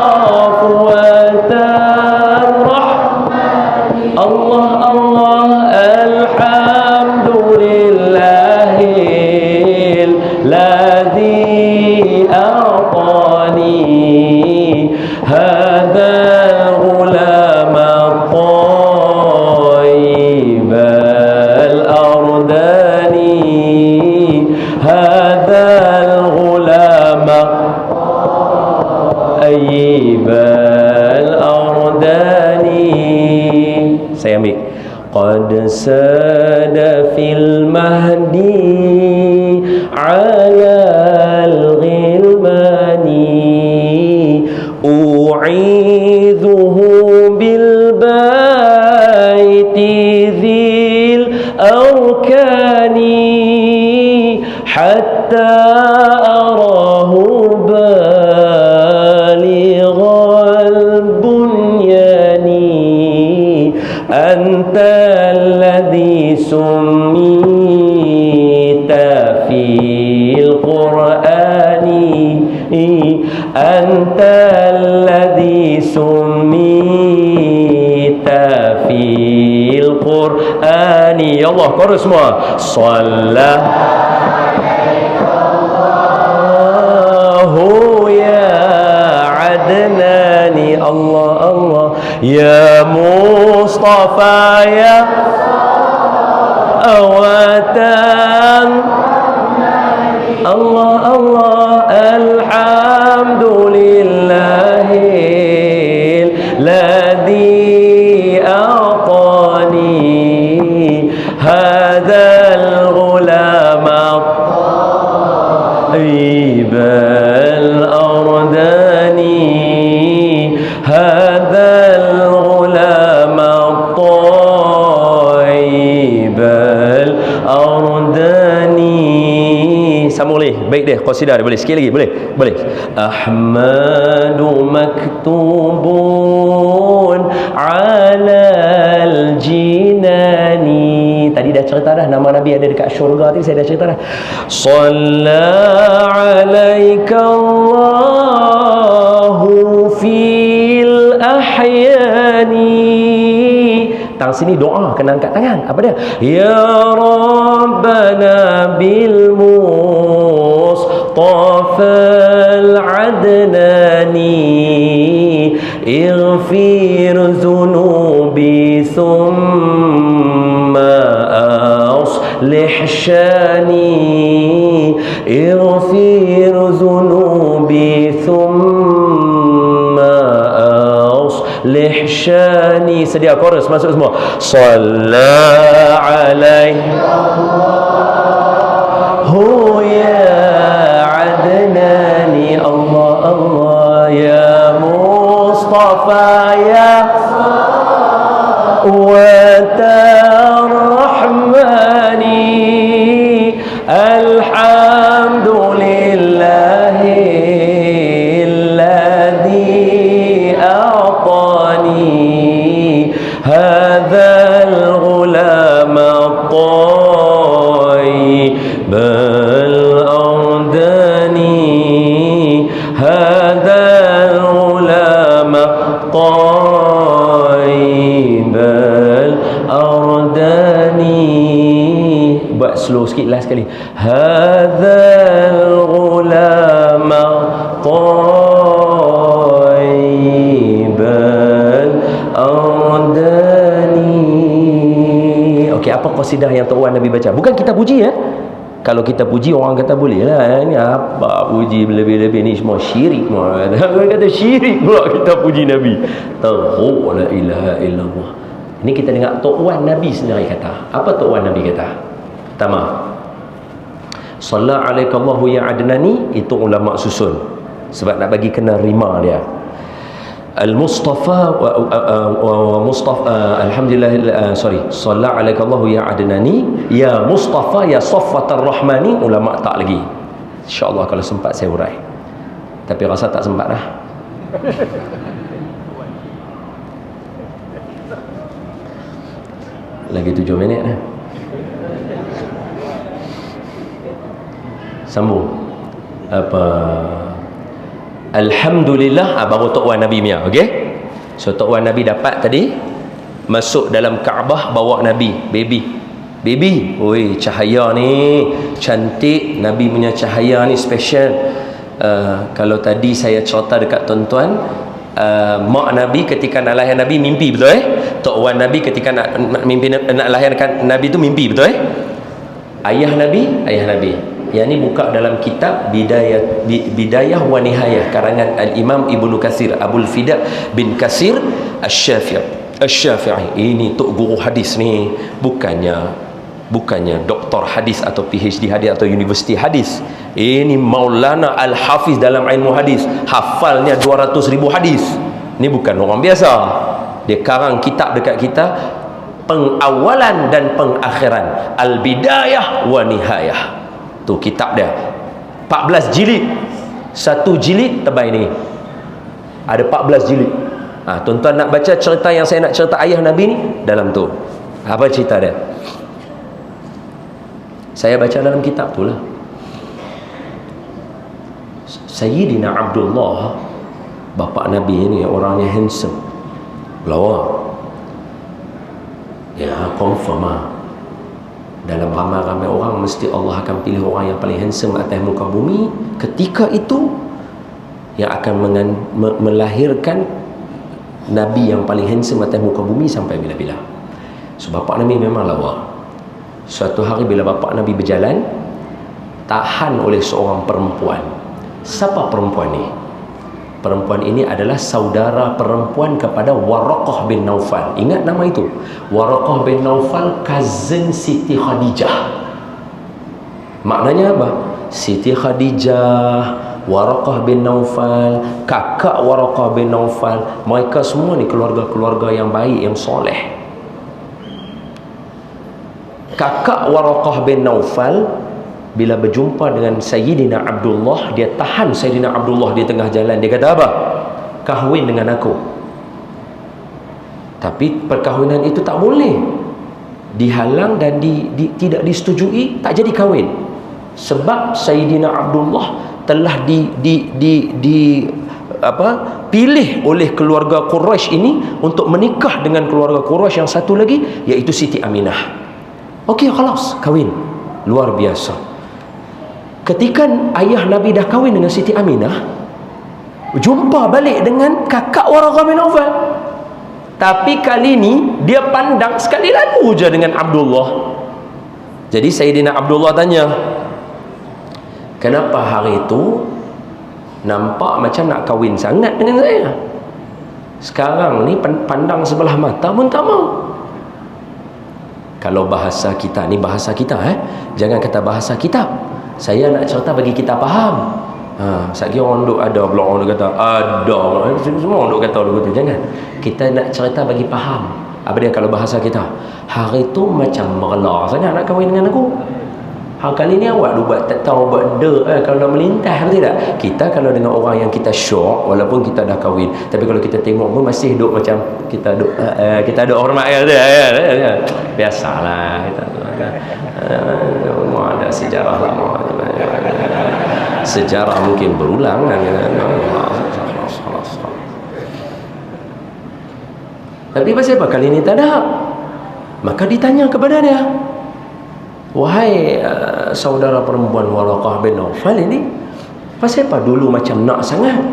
Rahmani. Allah Allah alhamdulillahilladzi a'tani hadza ghulama tayyibal ardani ayyibal ardani. Saya ambil. Qad sada fil mahdi 'alal ghilmani u'idhuhu bil حتى أراه بالغ البنيان أنت الذي سميت في القرآن أنت الذي سميت في القرآن يا الله كورس semua صلى يا عدناني الله الله يا مصطفى يا أوتان الله الله الحمد لله الذي أعطاني هذا الغلام الطيب الأرداني هذا الغلام الطيب الأرداني sambung boleh baik deh qasidah dia boleh sikit lagi boleh Ahmadu maktubun alal jinani tadi dah cerita dah nama Nabi ada dekat syurga tadi saya dah cerita dah Salla alaika Allahu fil ahyani tangan sini doa kena angkat tangan apa dia ya rabbana bil mustafal adnani ighfir dhunubi thumma aslih shani ighfir dhunubi thumma aslih shani sedia chorus masuk semua Salla alaihi hu ya adnani Allah Allah ya Mustafa ya Rahmani alhamdulillahi alladhi a'tani hadha al-ghulam at-tayyib al-ardani hadha al-ghulam at-tayyib al-ardani buat slow sikit last sekali hadzal ghulama taibal ardani okey apa qasidah yang Tok Wan Nabi baca bukan kita puji ya kalau kita puji orang kata boleh lah ni apa puji lebih-lebih ni semua syirik semua orang kata syirik pula kita puji Nabi tahu la ilaha illallah ini kita dengar Tok Wan Nabi sendiri kata apa Tok Wan Nabi kata pertama Salla alaikallahu ya adnani itu ulama susun sebab nak bagi kena rima dia Al-Mustafa wa Mustafa alhamdulillah Salla alaikallahu ya adnani ya Mustafa ya Safwatar Rahmani ulama tak lagi insyaallah kalau sempat saya urai tapi rasa tak sempat dah lagi 7 minit dah sambung apa alhamdulillah baru Tok Wan Nabi punya okey so Tok Wan Nabi dapat tadi masuk dalam Kaabah bawa Nabi baby oi cahaya ni cantik Nabi punya cahaya ni special kalau tadi saya cerita dekat tuan-tuan mak Nabi ketika nak lahir Nabi mimpi betul Tok Wan Nabi ketika nak mimpi nak lahirkan Nabi tu mimpi betul ayah Nabi yang ni buka dalam kitab Bidayah wa Nihayah karangan Al-Imam Ibnu Katsir Abul Fida bin Katsir Asy-Syafi'i ini tok guru hadis ni bukannya doktor hadis atau PhD hadis atau universiti hadis ini Maulana Al-Hafiz dalam ilmu hadis hafalnya 200,000 hadis ni bukan orang biasa dia karang kitab dekat kita pengawalan dan pengakhiran Al-Bidayah wa Nihayah Tu kitab dia 14 jilid. Satu jilid tebal ni ada 14 jilid. Tuan-tuan nak baca cerita yang saya nak cerita ayah Nabi ni, dalam tu. Apa cerita dia? Saya baca dalam kitab tu lah. Sayyidina Abdullah, bapa Nabi ni, orangnya handsome, lawa. Ya, confirm lah. Dalam ramai-ramai orang, mesti Allah akan pilih orang yang paling handsome atas muka bumi ketika itu, yang akan melahirkan Nabi yang paling handsome atas muka bumi sampai bila-bila. So bapa Nabi memang lawa. Suatu hari bila bapa Nabi berjalan, tahan oleh seorang perempuan. Siapa perempuan ni? Perempuan ini adalah saudara perempuan kepada Waraqah bin Naufal. Ingat nama itu? Waraqah bin Naufal, cousin Siti Khadijah. Maknanya apa? Siti Khadijah, Waraqah bin Naufal, kakak Waraqah bin Naufal, mereka semua ni keluarga-keluarga yang baik, yang soleh. Kakak Waraqah bin Naufal bila berjumpa dengan Sayyidina Abdullah, dia tahan Sayyidina Abdullah di tengah jalan. Dia kata apa? Kahwin dengan aku. Tapi perkahwinan itu tak boleh, dihalang dan tidak disetujui, tak jadi kahwin. Sebab Sayyidina Abdullah telah pilih oleh keluarga Quraisy ini untuk menikah dengan keluarga Quraisy yang satu lagi, iaitu Siti Aminah. Okey, khalas, kahwin. Luar biasa. Ketika ayah Nabi dah kahwin dengan Siti Aminah, jumpa balik dengan kakak Waraqah bin Naufal. Tapi kali ni dia pandang sekali lalu je dengan Abdullah. Jadi Sayyidina Abdullah tanya, kenapa hari itu nampak macam nak kahwin sangat dengan saya? Sekarang ni pandang sebelah mata pun tak mau. Kalau bahasa kita ni, bahasa kita jangan kata bahasa kita. Saya nak cerita bagi kita faham. Sekali orang duk ada pula, orang duk kata ada, semua orang duk kata begitu. Jangan. Kita nak cerita bagi faham. Apa dia kalau bahasa kita? Hari tu macam merela sangat nak kahwin dengan aku. Kali ni awak duk buat tak tahu buat kalau nak melintas, apa tidak? Kita kalau dengan orang yang kita syok, walaupun kita dah kahwin, tapi kalau kita tengok pun masih duk macam kita duk hormat dia. Biasalah kita ada sejarah lama. Sejarah mungkin berulang dan tapi pasal apa kali ni tak ada? Maka ditanya kepada dia, wahai saudara perempuan Waraqah bin Naufal ini, pasal apa dulu macam nak sangat,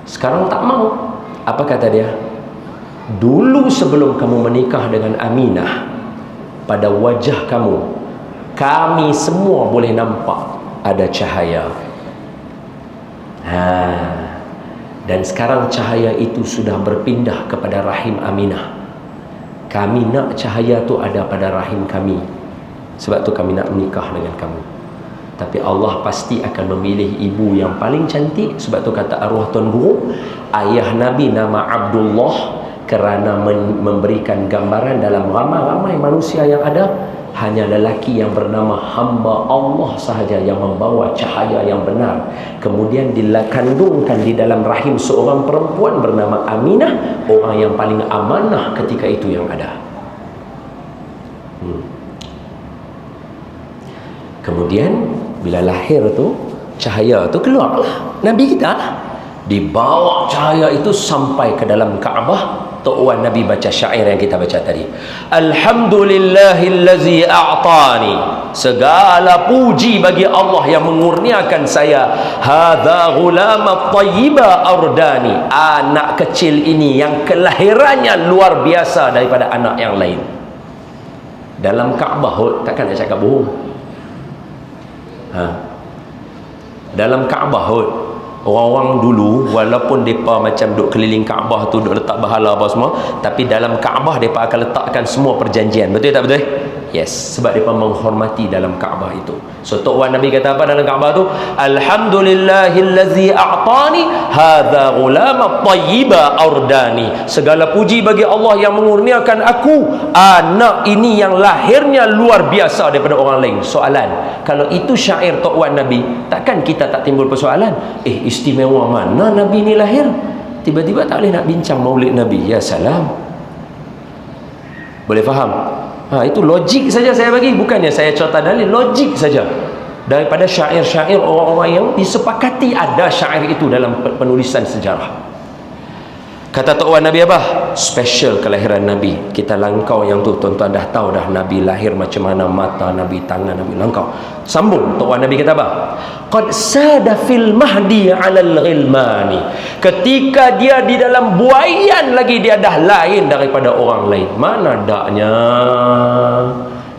sekarang tak mau? Apa kata dia? Dulu sebelum kamu menikah dengan Aminah, pada wajah kamu, kami semua boleh nampak ada cahaya. Dan sekarang cahaya itu sudah berpindah kepada rahim Aminah. Kami nak cahaya tu ada pada rahim kami, sebab tu kami nak menikah dengan kamu. Tapi Allah pasti akan memilih ibu yang paling cantik. Sebab tu kata arwah Tuan Guru, ayah Nabi nama Abdullah kerana memberikan gambaran dalam ramai-ramai manusia yang ada, hanya lelaki yang bernama hamba Allah sahaja yang membawa cahaya yang benar. Kemudian dikandungkan di dalam rahim seorang perempuan bernama Aminah, orang yang paling amanah ketika itu yang ada. Kemudian bila lahir tu, cahaya tu keluarlah Nabi kita lah. Dibawa cahaya itu sampai ke dalam Kaabah. Tok Wan Nabi baca syair yang kita baca tadi. Alhamdulillahillazi a'tani, segala puji bagi Allah yang mengurniakan saya. Hadza ghulamat thayyiba ardani, anak kecil ini yang kelahirannya luar biasa daripada anak yang lain. Dalam Kaabah, takkan nak cakap bohong. Dalam Kaabah, orang-orang dulu walaupun mereka macam duk keliling Kaabah tu, duk letak bahala apa semua, tapi dalam Kaabah mereka akan letakkan semua perjanjian. Betul tak betul? Yes, sebab dia menghormati dalam Kaabah itu. So Tok Wan Nabi kata apa dalam Kaabah tu? Alhamdulillahillazi a'tani hadza ghulama tayyiba ardani. Segala puji bagi Allah yang mengurniakan aku anak ini yang lahirnya luar biasa daripada orang lain. Soalan, kalau itu syair Tok Wan Nabi, takkan kita tak timbul persoalan? Istimewa mana Nabi ni lahir? Tiba-tiba tak boleh nak bincang maulid Nabi. Ya salam. Boleh faham? Itu logik saja saya bagi, bukannya saya cerita dalil, logik saja daripada syair-syair orang-orang yang disepakati ada syair itu dalam penulisan sejarah. Kata Tok Wan Nabi apa? Special kelahiran Nabi. Kita langkau yang tu, tuan-tuan dah tahu dah Nabi lahir macam mana, mata Nabi, tangan Nabi, langkau. Sambung Tok Wan Nabi kata apa? Qad sada fil mahdi 'alal ghilmani. Ketika dia di dalam buaian lagi, dia dah lain daripada orang lain. Mana daknya?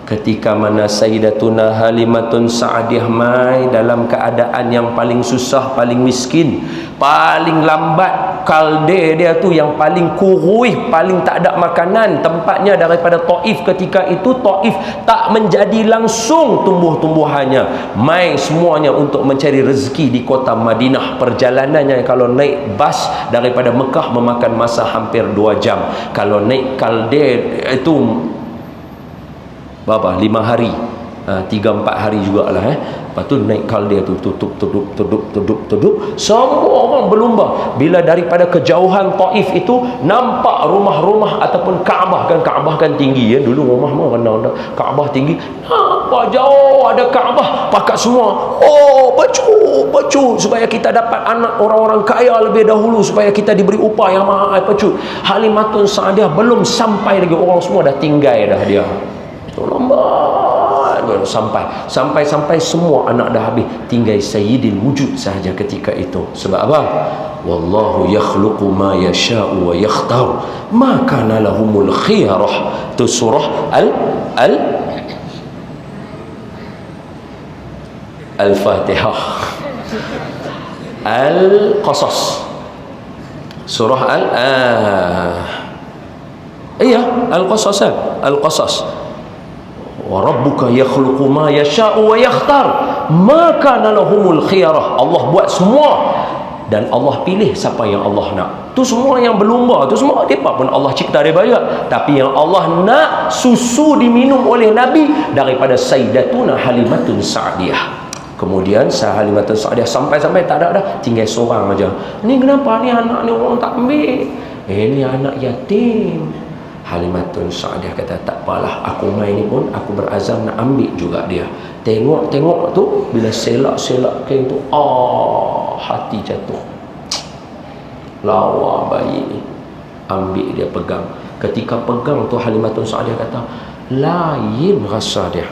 Ketika mana Sayyidatuna Halimatun Sa'diyah mai dalam keadaan yang paling susah, paling miskin, paling lambat, kalde dia tu yang paling kuruih, paling tak ada makanan, tempatnya daripada Taif. Ketika itu Taif tak menjadi langsung tumbuh-tumbuhannya, mai semuanya untuk mencari rezeki di kota Madinah. Perjalanannya kalau naik bas daripada Mekah memakan masa hampir 2 jam. Kalau naik kalde itu berapa? 5 hari, 3-4 hari jugalah. Lepas tu naik kalde tu, tutup. Semua orang berlumba. Bila daripada kejauhan Taif itu nampak rumah-rumah ataupun Kaabah kan tinggi ya. Dulu rumah mana ada Kaabah tinggi. Nampak jauh ada Kaabah. Pakat semua, pecut supaya kita dapat anak orang-orang kaya lebih dahulu, supaya kita diberi upah yang mahal, pecut. Halimatun Sa'diyah belum sampai lagi, orang semua dah tinggal dah dia. Lambat sampai semua anak dah habis, tinggal Sayyidil Wujud sahaja ketika itu. Sebab apa? Wallahu yakhluqu ma yasha'u wa yakhtar ma kana lahumul khiyarah. Tu surah Al-Fatihah, Al-Qasas, surah Al-Qasas. Wa rabbuka yakhluqu ma yasha'u wa yakhtar ma kana lahumul khiyarah. Allah buat semua dan Allah pilih siapa yang Allah nak. Tu semua yang berlumba tu semua depa pun Allah cipta dia banyak, tapi yang Allah nak susu diminum oleh Nabi daripada Sayyidatuna Halimatun Sa'diyah. Kemudian Halimatun Sa'diyah sampai tak ada dah, tinggal seorang aja. Ni kenapa ni anak ni orang tak ambil? Ni anak yatim. Halimatun Sa'diyah kata, tak apalah, aku main ni pun aku berazam nak ambil juga dia. Tengok tu, bila selak kain tu, hati jatuh. Lawa bayi ni, ambil dia, pegang. Ketika pegang tu Halimatun Sa'diyah kata, lain rasa dia.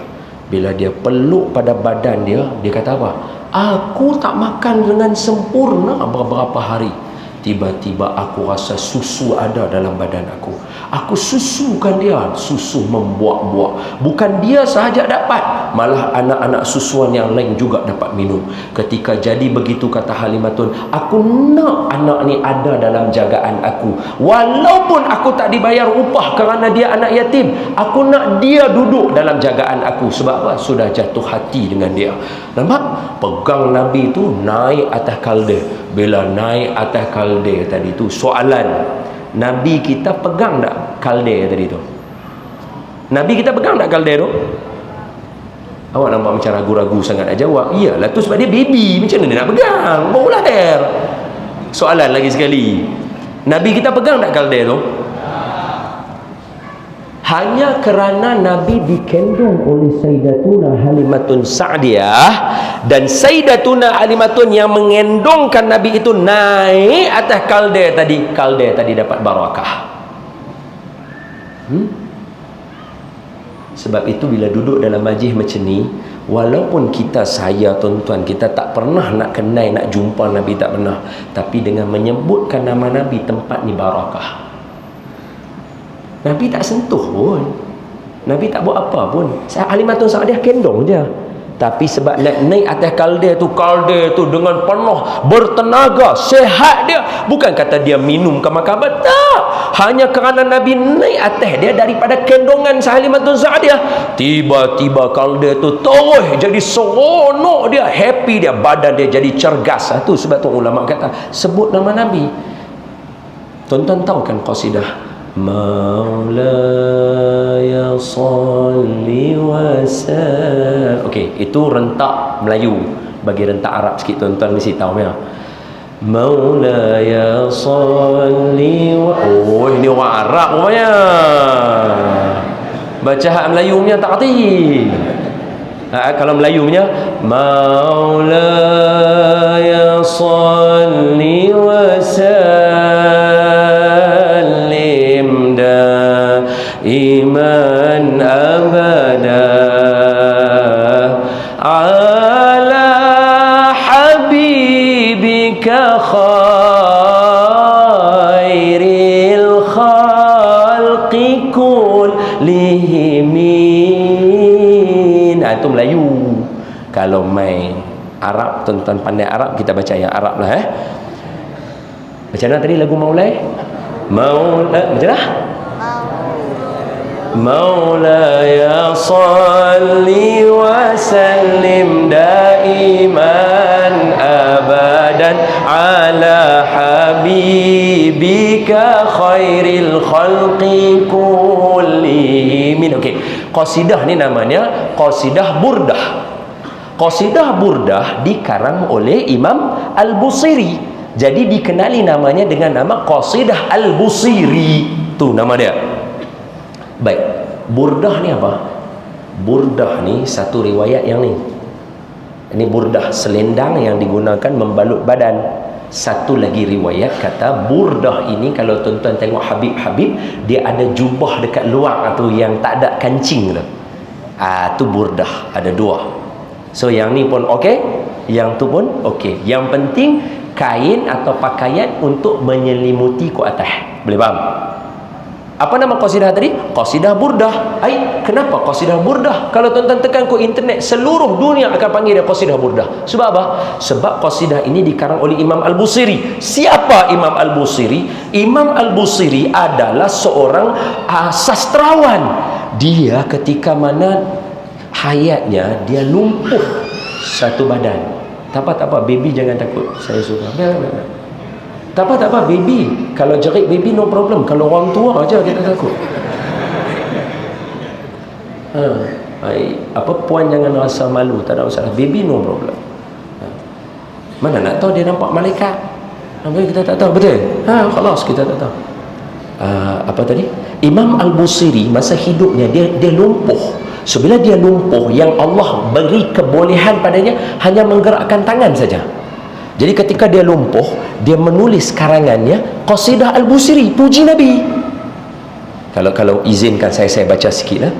Bila dia peluk pada badan dia, dia kata apa? Aku tak makan dengan sempurna beberapa hari. Tiba-tiba aku rasa susu ada dalam badan aku. Aku susukan dia, susu membuak-buak. Bukan dia sahaja dapat, malah anak-anak susuan yang lain juga dapat minum. Ketika jadi begitu, kata Halimatun, aku nak anak ni ada dalam jagaan aku. Walaupun aku tak dibayar upah kerana dia anak yatim, aku nak dia duduk dalam jagaan aku. Sebab apa? Sudah jatuh hati dengan dia. Nampak? Pegang Nabi tu naik atas kalde. Bila naik atas kalde tadi tu, soalan, Nabi kita pegang tak kalde tadi tu? Nabi kita pegang tak kalde tu? Awak nampak macam ragu-ragu sangat nak jawab. Iyalah tu sebab dia baby, macam mana dia nak pegang? Baru lahir. Soalan lagi sekali, Nabi kita pegang tak kalde tu? Hanya kerana Nabi dikandung oleh Sayyidatuna Halimatun Sa'diyah, dan Sayyidatuna Halimatun yang mengendongkan Nabi itu naik atas kalde tadi dapat barakah. Sebab itu bila duduk dalam majlis macam ni, walaupun saya tuan-tuan, kita tak pernah nak kenal, nak jumpa Nabi, tak pernah, tapi dengan menyebutkan nama Nabi, tempat ni barakah. Nabi tak sentuh pun, Nabi tak buat apa pun. Halimatun Sa'diyah kendong je. Tapi sebab naik atas kalder tu dengan penuh bertenaga, sehat dia. Bukan kata dia minum ke makan, tak. Hanya kerana Nabi naik atas dia daripada kendongan Sahalimatun Sa'diyah. Tiba-tiba kalder tu terus jadi seronok dia, happy dia, badan dia jadi cergas. Itu sebab tu ulama kata sebut nama Nabi. Tuan-tuan tahu kan qasidah Maulaya salli wa sallim. Okey, itu rentak Melayu. Bagi rentak Arab sikit tuan-tuan mesti tahu ya. Maulaya salli wa... Oh, ini orang Arab rupanya. Baca hak Melayu punya tak erti. Kalau Melayu punya Maulaya salli wa sallim daiman abada ala habibika khairil khalqi kullihim. Itu Melayu. Kalau main Arab, tuan-tuan pandai Arab, kita baca yang Arab lah. Macam mana tadi lagu Maulai? Macam mana? Maulaya salli wa sallim daiman abadan ala habibika khairil khalqi kullihim. Okey, qasidah ni namanya qasidah burdah. Qasidah burdah dikarang oleh Imam Al-Busiri. Jadi dikenali namanya dengan nama Qasidah Al-Busiri. Tu nama dia. Baik, burdah ni apa? Burdah ni satu riwayat yang ni. Ini burdah, selendang yang digunakan membalut badan. Satu lagi riwayat kata burdah ini, kalau tuan-tuan tengok Habib-Habib, dia ada jubah dekat luar tu yang tak ada kancing tu. Tu burdah, ada dua. So yang ni pun okey, yang tu pun okey. Yang penting kain atau pakaian untuk menyelimuti ke atas. Boleh faham? Apa nama qasidah tadi? Qasidah burdah. Kenapa qasidah burdah? Kalau tuan-tuan tekan ke internet, seluruh dunia akan panggil dia qasidah burdah. Sebab apa? Sebab qasidah ini dikarang oleh Imam Al-Busiri. Siapa Imam Al-Busiri? Imam Al-Busiri adalah seorang sastrawan. Dia ketika mana hayatnya, dia lumpuh satu badan. Tak apa, baby jangan takut. Saya suka. Tak apa, baby. Kalau jerit baby no problem. Kalau orang tua aja kita takut. Puan jangan rasa malu, tak ada masalah. Baby no problem. Mana nak tahu dia nampak malaikat? Kita tak tahu, betul? Khalas kita tak tahu. Apa tadi? Imam Al-Busiri masa hidupnya dia lumpuh. So bila dia lumpuh, yang Allah beri kebolehan padanya hanya menggerakkan tangan saja. Jadi ketika dia lumpuh, dia menulis karangannya Qasidah Al-Busiri, puji Nabi. Kalau izinkan saya baca sikit lah.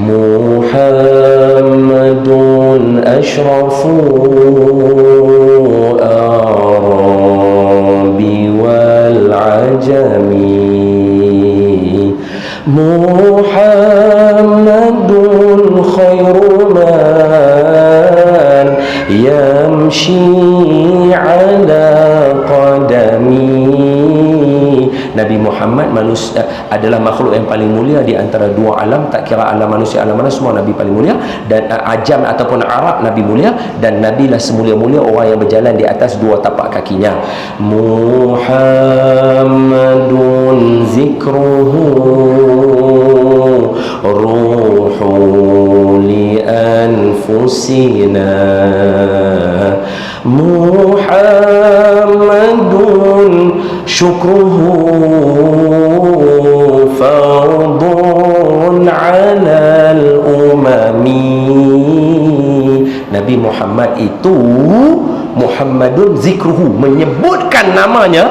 Muhammadun ashrafu arabi wal ajami, Muhammadun khairu man yamshi ala qadami. Nabi Muhammad manusia adalah makhluk yang paling mulia di antara dua alam. Tak kira alam manusia, alam mana, semua Nabi paling mulia. Dan ajam ataupun Arab, Nabi mulia. Dan Nabi lah semulia-mulia orang yang berjalan di atas dua tapak kakinya. Muhammadun zikruhu ruhu li anfusina, Muhammadun syukruhu fardun alal umami. Nabi Muhammad itu, Muhammadun zikruhu, menyebutkan namanya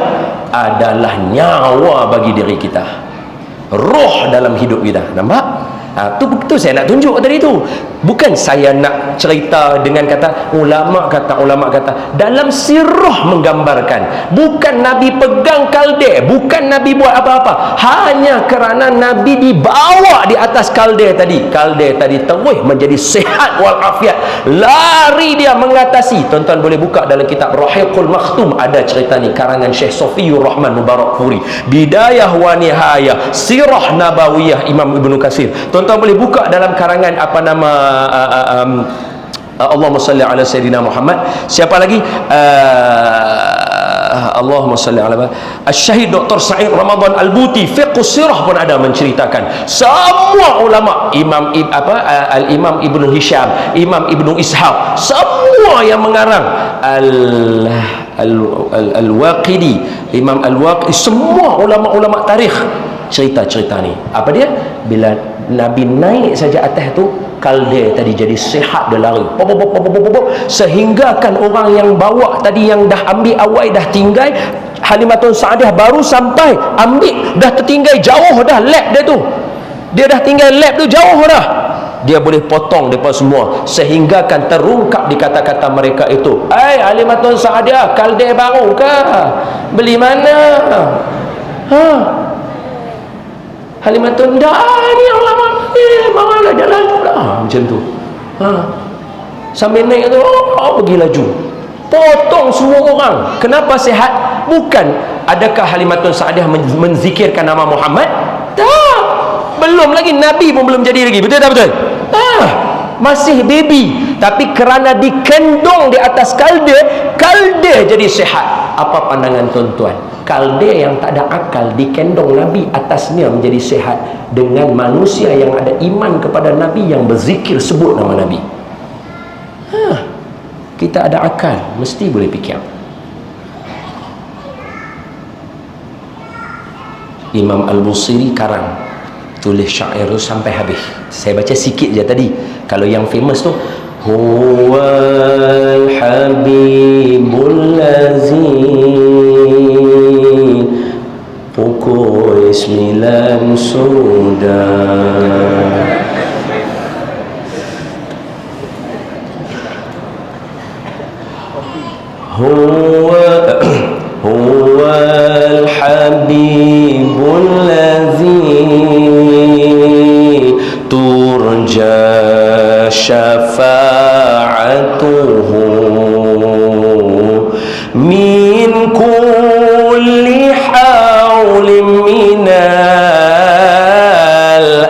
adalah nyawa bagi diri kita, roh dalam hidup kita. Nampak? Tu saya nak tunjuk tadi tu. Bukan saya nak cerita dengan kata ulama kata. Dalam sirah menggambarkan, bukan Nabi pegang kalde, bukan Nabi buat apa-apa, hanya kerana Nabi dibawa di atas kalde tadi terus menjadi sihat walafiat, lari dia mengatasi. Tuan-tuan boleh buka dalam kitab Rahiqul Makhtum, ada cerita ni karangan Syekh Sofiyur Rahman Mubarakfuri, Bidayah wa Nihayah Sirah Nabawiyah Imam Ibnu Katsir. Tuan-tuan boleh buka dalam karangan apa nama Allahumma salli ala Sayyidina Muhammad. Siapa lagi? Allahumma salli ala Syahid Dr. Sa'id Ramadan Al-Buti, Fiqh Sirah pun ada menceritakan. Semua ulama, Al-Imam Ibnu Hisham, Imam Ibnu Ishaq, semua yang mengarang Al-Waqidi, Imam Al-Waqidi, semua ulama-ulama tarikh cerita-cerita ni. Apa dia? Bila Nabi naik saja atas tu, kalde tadi jadi sihat, dia lari sehingga kan orang yang bawa tadi, yang dah ambil awal dah tinggal, Halimatun Sa'diah baru sampai ambil, dah tertinggal jauh dah lab dia tu, dia dah tinggal lab tu jauh dah, dia boleh potong mereka semua, sehingga kan terungkap di kata-kata mereka itu, Halimatun Sa'diah kalde baru ke? Beli mana? Halimatun dah ni yang lama bawalah jalan lah, macam tu. Sambil naik tu pergi laju, potong semua orang. Kenapa sihat? Bukan adakah Halimatun Sa'diah menzikirkan nama Muhammad? Tak, belum lagi, Nabi pun belum jadi lagi. Betul tak betul? Masih baby, tapi kerana dikendung di atas kalde jadi sihat. Apa pandangan tuan-tuan? Kalde yang tak ada akal dikendong Nabi atasnya menjadi sihat, dengan manusia yang ada iman kepada Nabi yang berzikir sebut nama Nabi. Kita ada akal, mesti boleh fikir. Imam Al-Busiri karang, tulis syair tu sampai habis. Saya baca sikit je tadi. Kalau yang famous tu, Huwal Habibul Lazi pukul 9 sudah, Huwal Habibul Lazi turja syafa'atuhu min kulli hawlim minal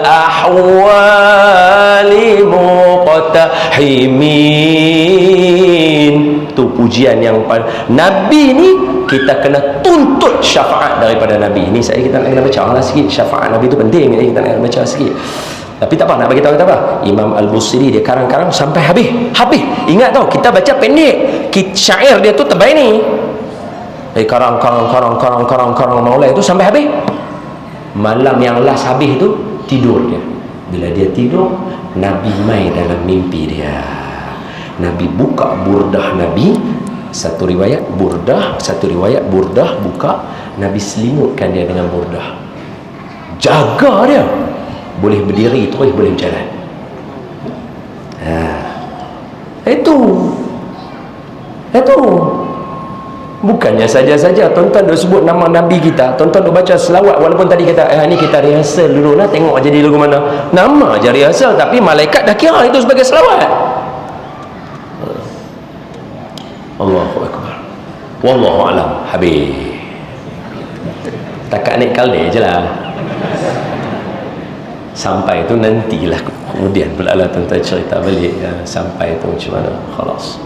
ahwali muqtahimin. Tu pujian yang Nabi ni kita kena tuntut syafaat daripada Nabi. Ni kita nak kena baca lah sikit. Syafaat Nabi tu penting, kita nak baca sikit. Tapi tak apa, nak bagi tahu kita apa? Imam Al-Busiri dia karang-karang sampai habis. Ingat tau, kita baca pendek, syair dia tu terbaik ni. Karang maulai tu sampai habis. Malam yang last habis tu tidur dia. Bila dia tidur, Nabi mai dalam mimpi dia. Nabi buka burdah Nabi, satu riwayat burdah buka, Nabi selimutkan dia dengan burdah, jaga dia, boleh berdiri terus, boleh berjalan. Itu bukannya saja-saja tuan-tuan dah sebut nama Nabi kita, tuan-tuan dah baca selawat, walaupun tadi kata ni kita rehearsal dulu lah, tengok jadi lagu mana, nama aja rehearsal, tapi malaikat dah kira itu sebagai selawat. Allahu Akbar, wallahu alam. Habis takat naik kalde je lah. Sampai tu nantilah kemudian pula lah tuan-tuan cerita balik sampai tu macam mana. Khalas,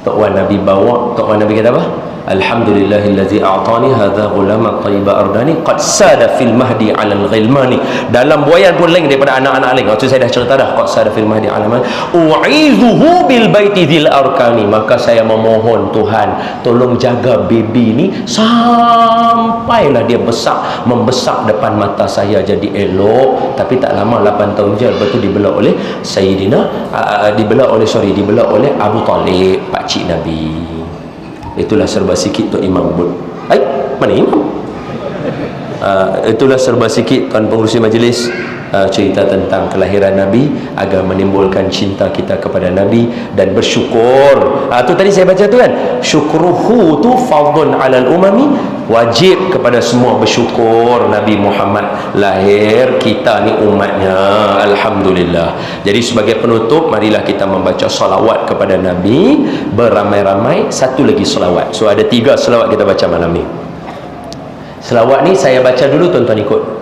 Tok Wan Nabi bawa, Tok Wan Nabi kata apa? Alhamdulillahillazi a'tani hadza ghulama tayyiba ardani qad sada fil mahdi 'alal ghilmani. Dalam buayan pun lain daripada anak-anak lain. Waktu saya dah cerita dah, qad sada fil mahdi 'alal u'izuhu bil baiti dzil arkani. Maka saya memohon Tuhan tolong jaga baby ni sampailah dia besar, membesar depan mata saya jadi elok. Tapi tak lama, 8 tahun je, lepas tu dibelah oleh dibelah oleh Abu Talib, pakcik Nabi. Itulah serba sikit Tuan Imam mana Imam? Itulah serba sikit Tuan Pengerusi Majlis. cerita tentang kelahiran Nabi agar menimbulkan cinta kita kepada Nabi dan bersyukur. Tu tadi saya baca tu kan, syukruhu tu fardun alal umami, wajib kepada semua bersyukur Nabi Muhammad lahir, kita ni umatnya, alhamdulillah. Jadi sebagai penutup, marilah kita membaca salawat kepada Nabi beramai-ramai. Satu lagi salawat. So ada 3 salawat kita baca malam ni. Selawat ni saya baca dulu, tuan-tuan ikut.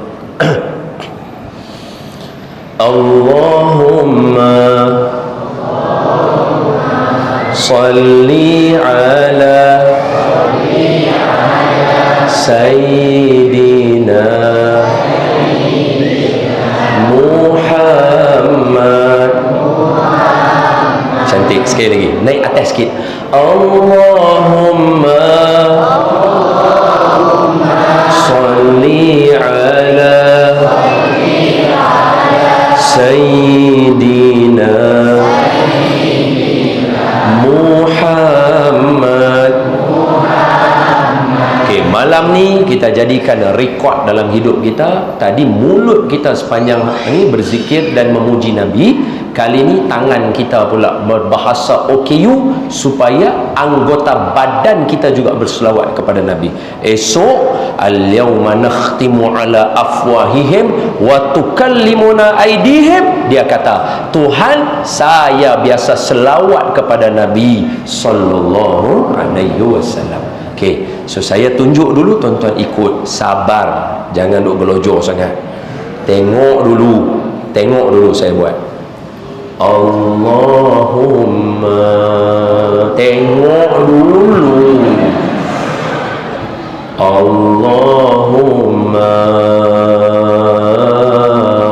Allahumma salli ala Sayyidina Muhammad. Cantik, sekali lagi, naik atas sikit. Allahumma salli ala Sayyidina Muhammad. Okay, malam ni kita jadikan rekod dalam hidup kita. Tadi mulut kita sepanjang ni berzikir dan memuji Nabi. Kali ni tangan kita pula berbahasa OKU supaya anggota badan kita juga berselawat kepada Nabi. Esok, al-yawma nakhtimu ala afwahihim wa tukallimuna aydihim. Dia kata, Tuhan, saya biasa selawat kepada Nabi sallallahu alaihi wasallam. Okey, so saya tunjuk dulu, tuan-tuan ikut, sabar, jangan duk gelojor sangat. Tengok dulu saya buat. Allahumma, tengok dulu. Allahumma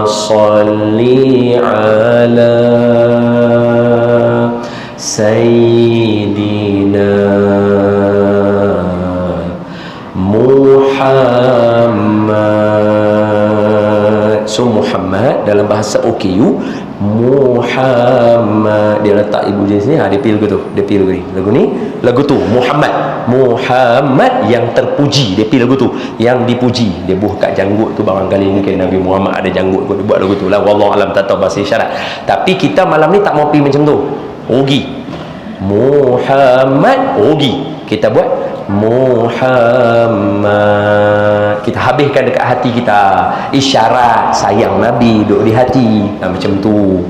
salli ala Sayyidina Muhammad. So Muhammad dalam bahasa OKU, Muhammad, dia letak ibu jenis ni, dia pilih lagu tu, dia pilih lagu ni, lagu tu Muhammad yang terpuji, dia pilih lagu tu yang dipuji. Dia buka janggut tu, barangkali mungkin Nabi Muhammad ada janggut kot, dia buat lagu tu lah, wallahu alam, tak tahu bahasa isyarat. Tapi kita malam ni tak mau pergi macam tu, rugi. Muhammad rugi, kita buat Muhammad, kita habiskan dekat hati kita, isyarat sayang Nabi duduk di hati, macam tu.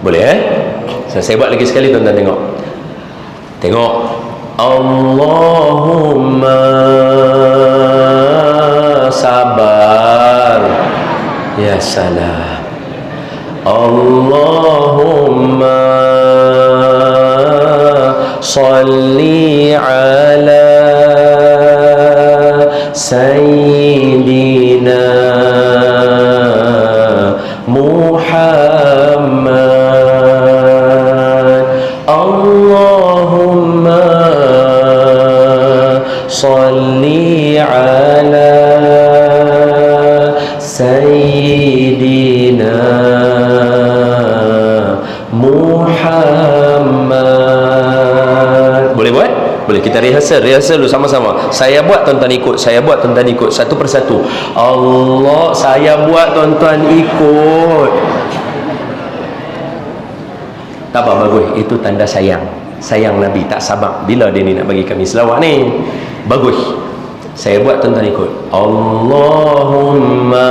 Boleh saya buat lagi sekali, tuan-tuan tengok. Allahumma, sabar, ya salam. Allahumma salli ala Sayyidina Muhammad. Allahumma salli ala Sayyidina Muhammad. Boleh buat? Boleh, kita rehearsal dulu sama-sama. Saya buat, tuan-tuan ikut. Satu persatu. Allah, saya buat, tuan-tuan ikut. Tak apa, bagus. Itu tanda sayang Nabi, tak sabar bila dia ni nak bagi kami selawat ni. Bagus. Saya buat, tuan-tuan ikut. Allahumma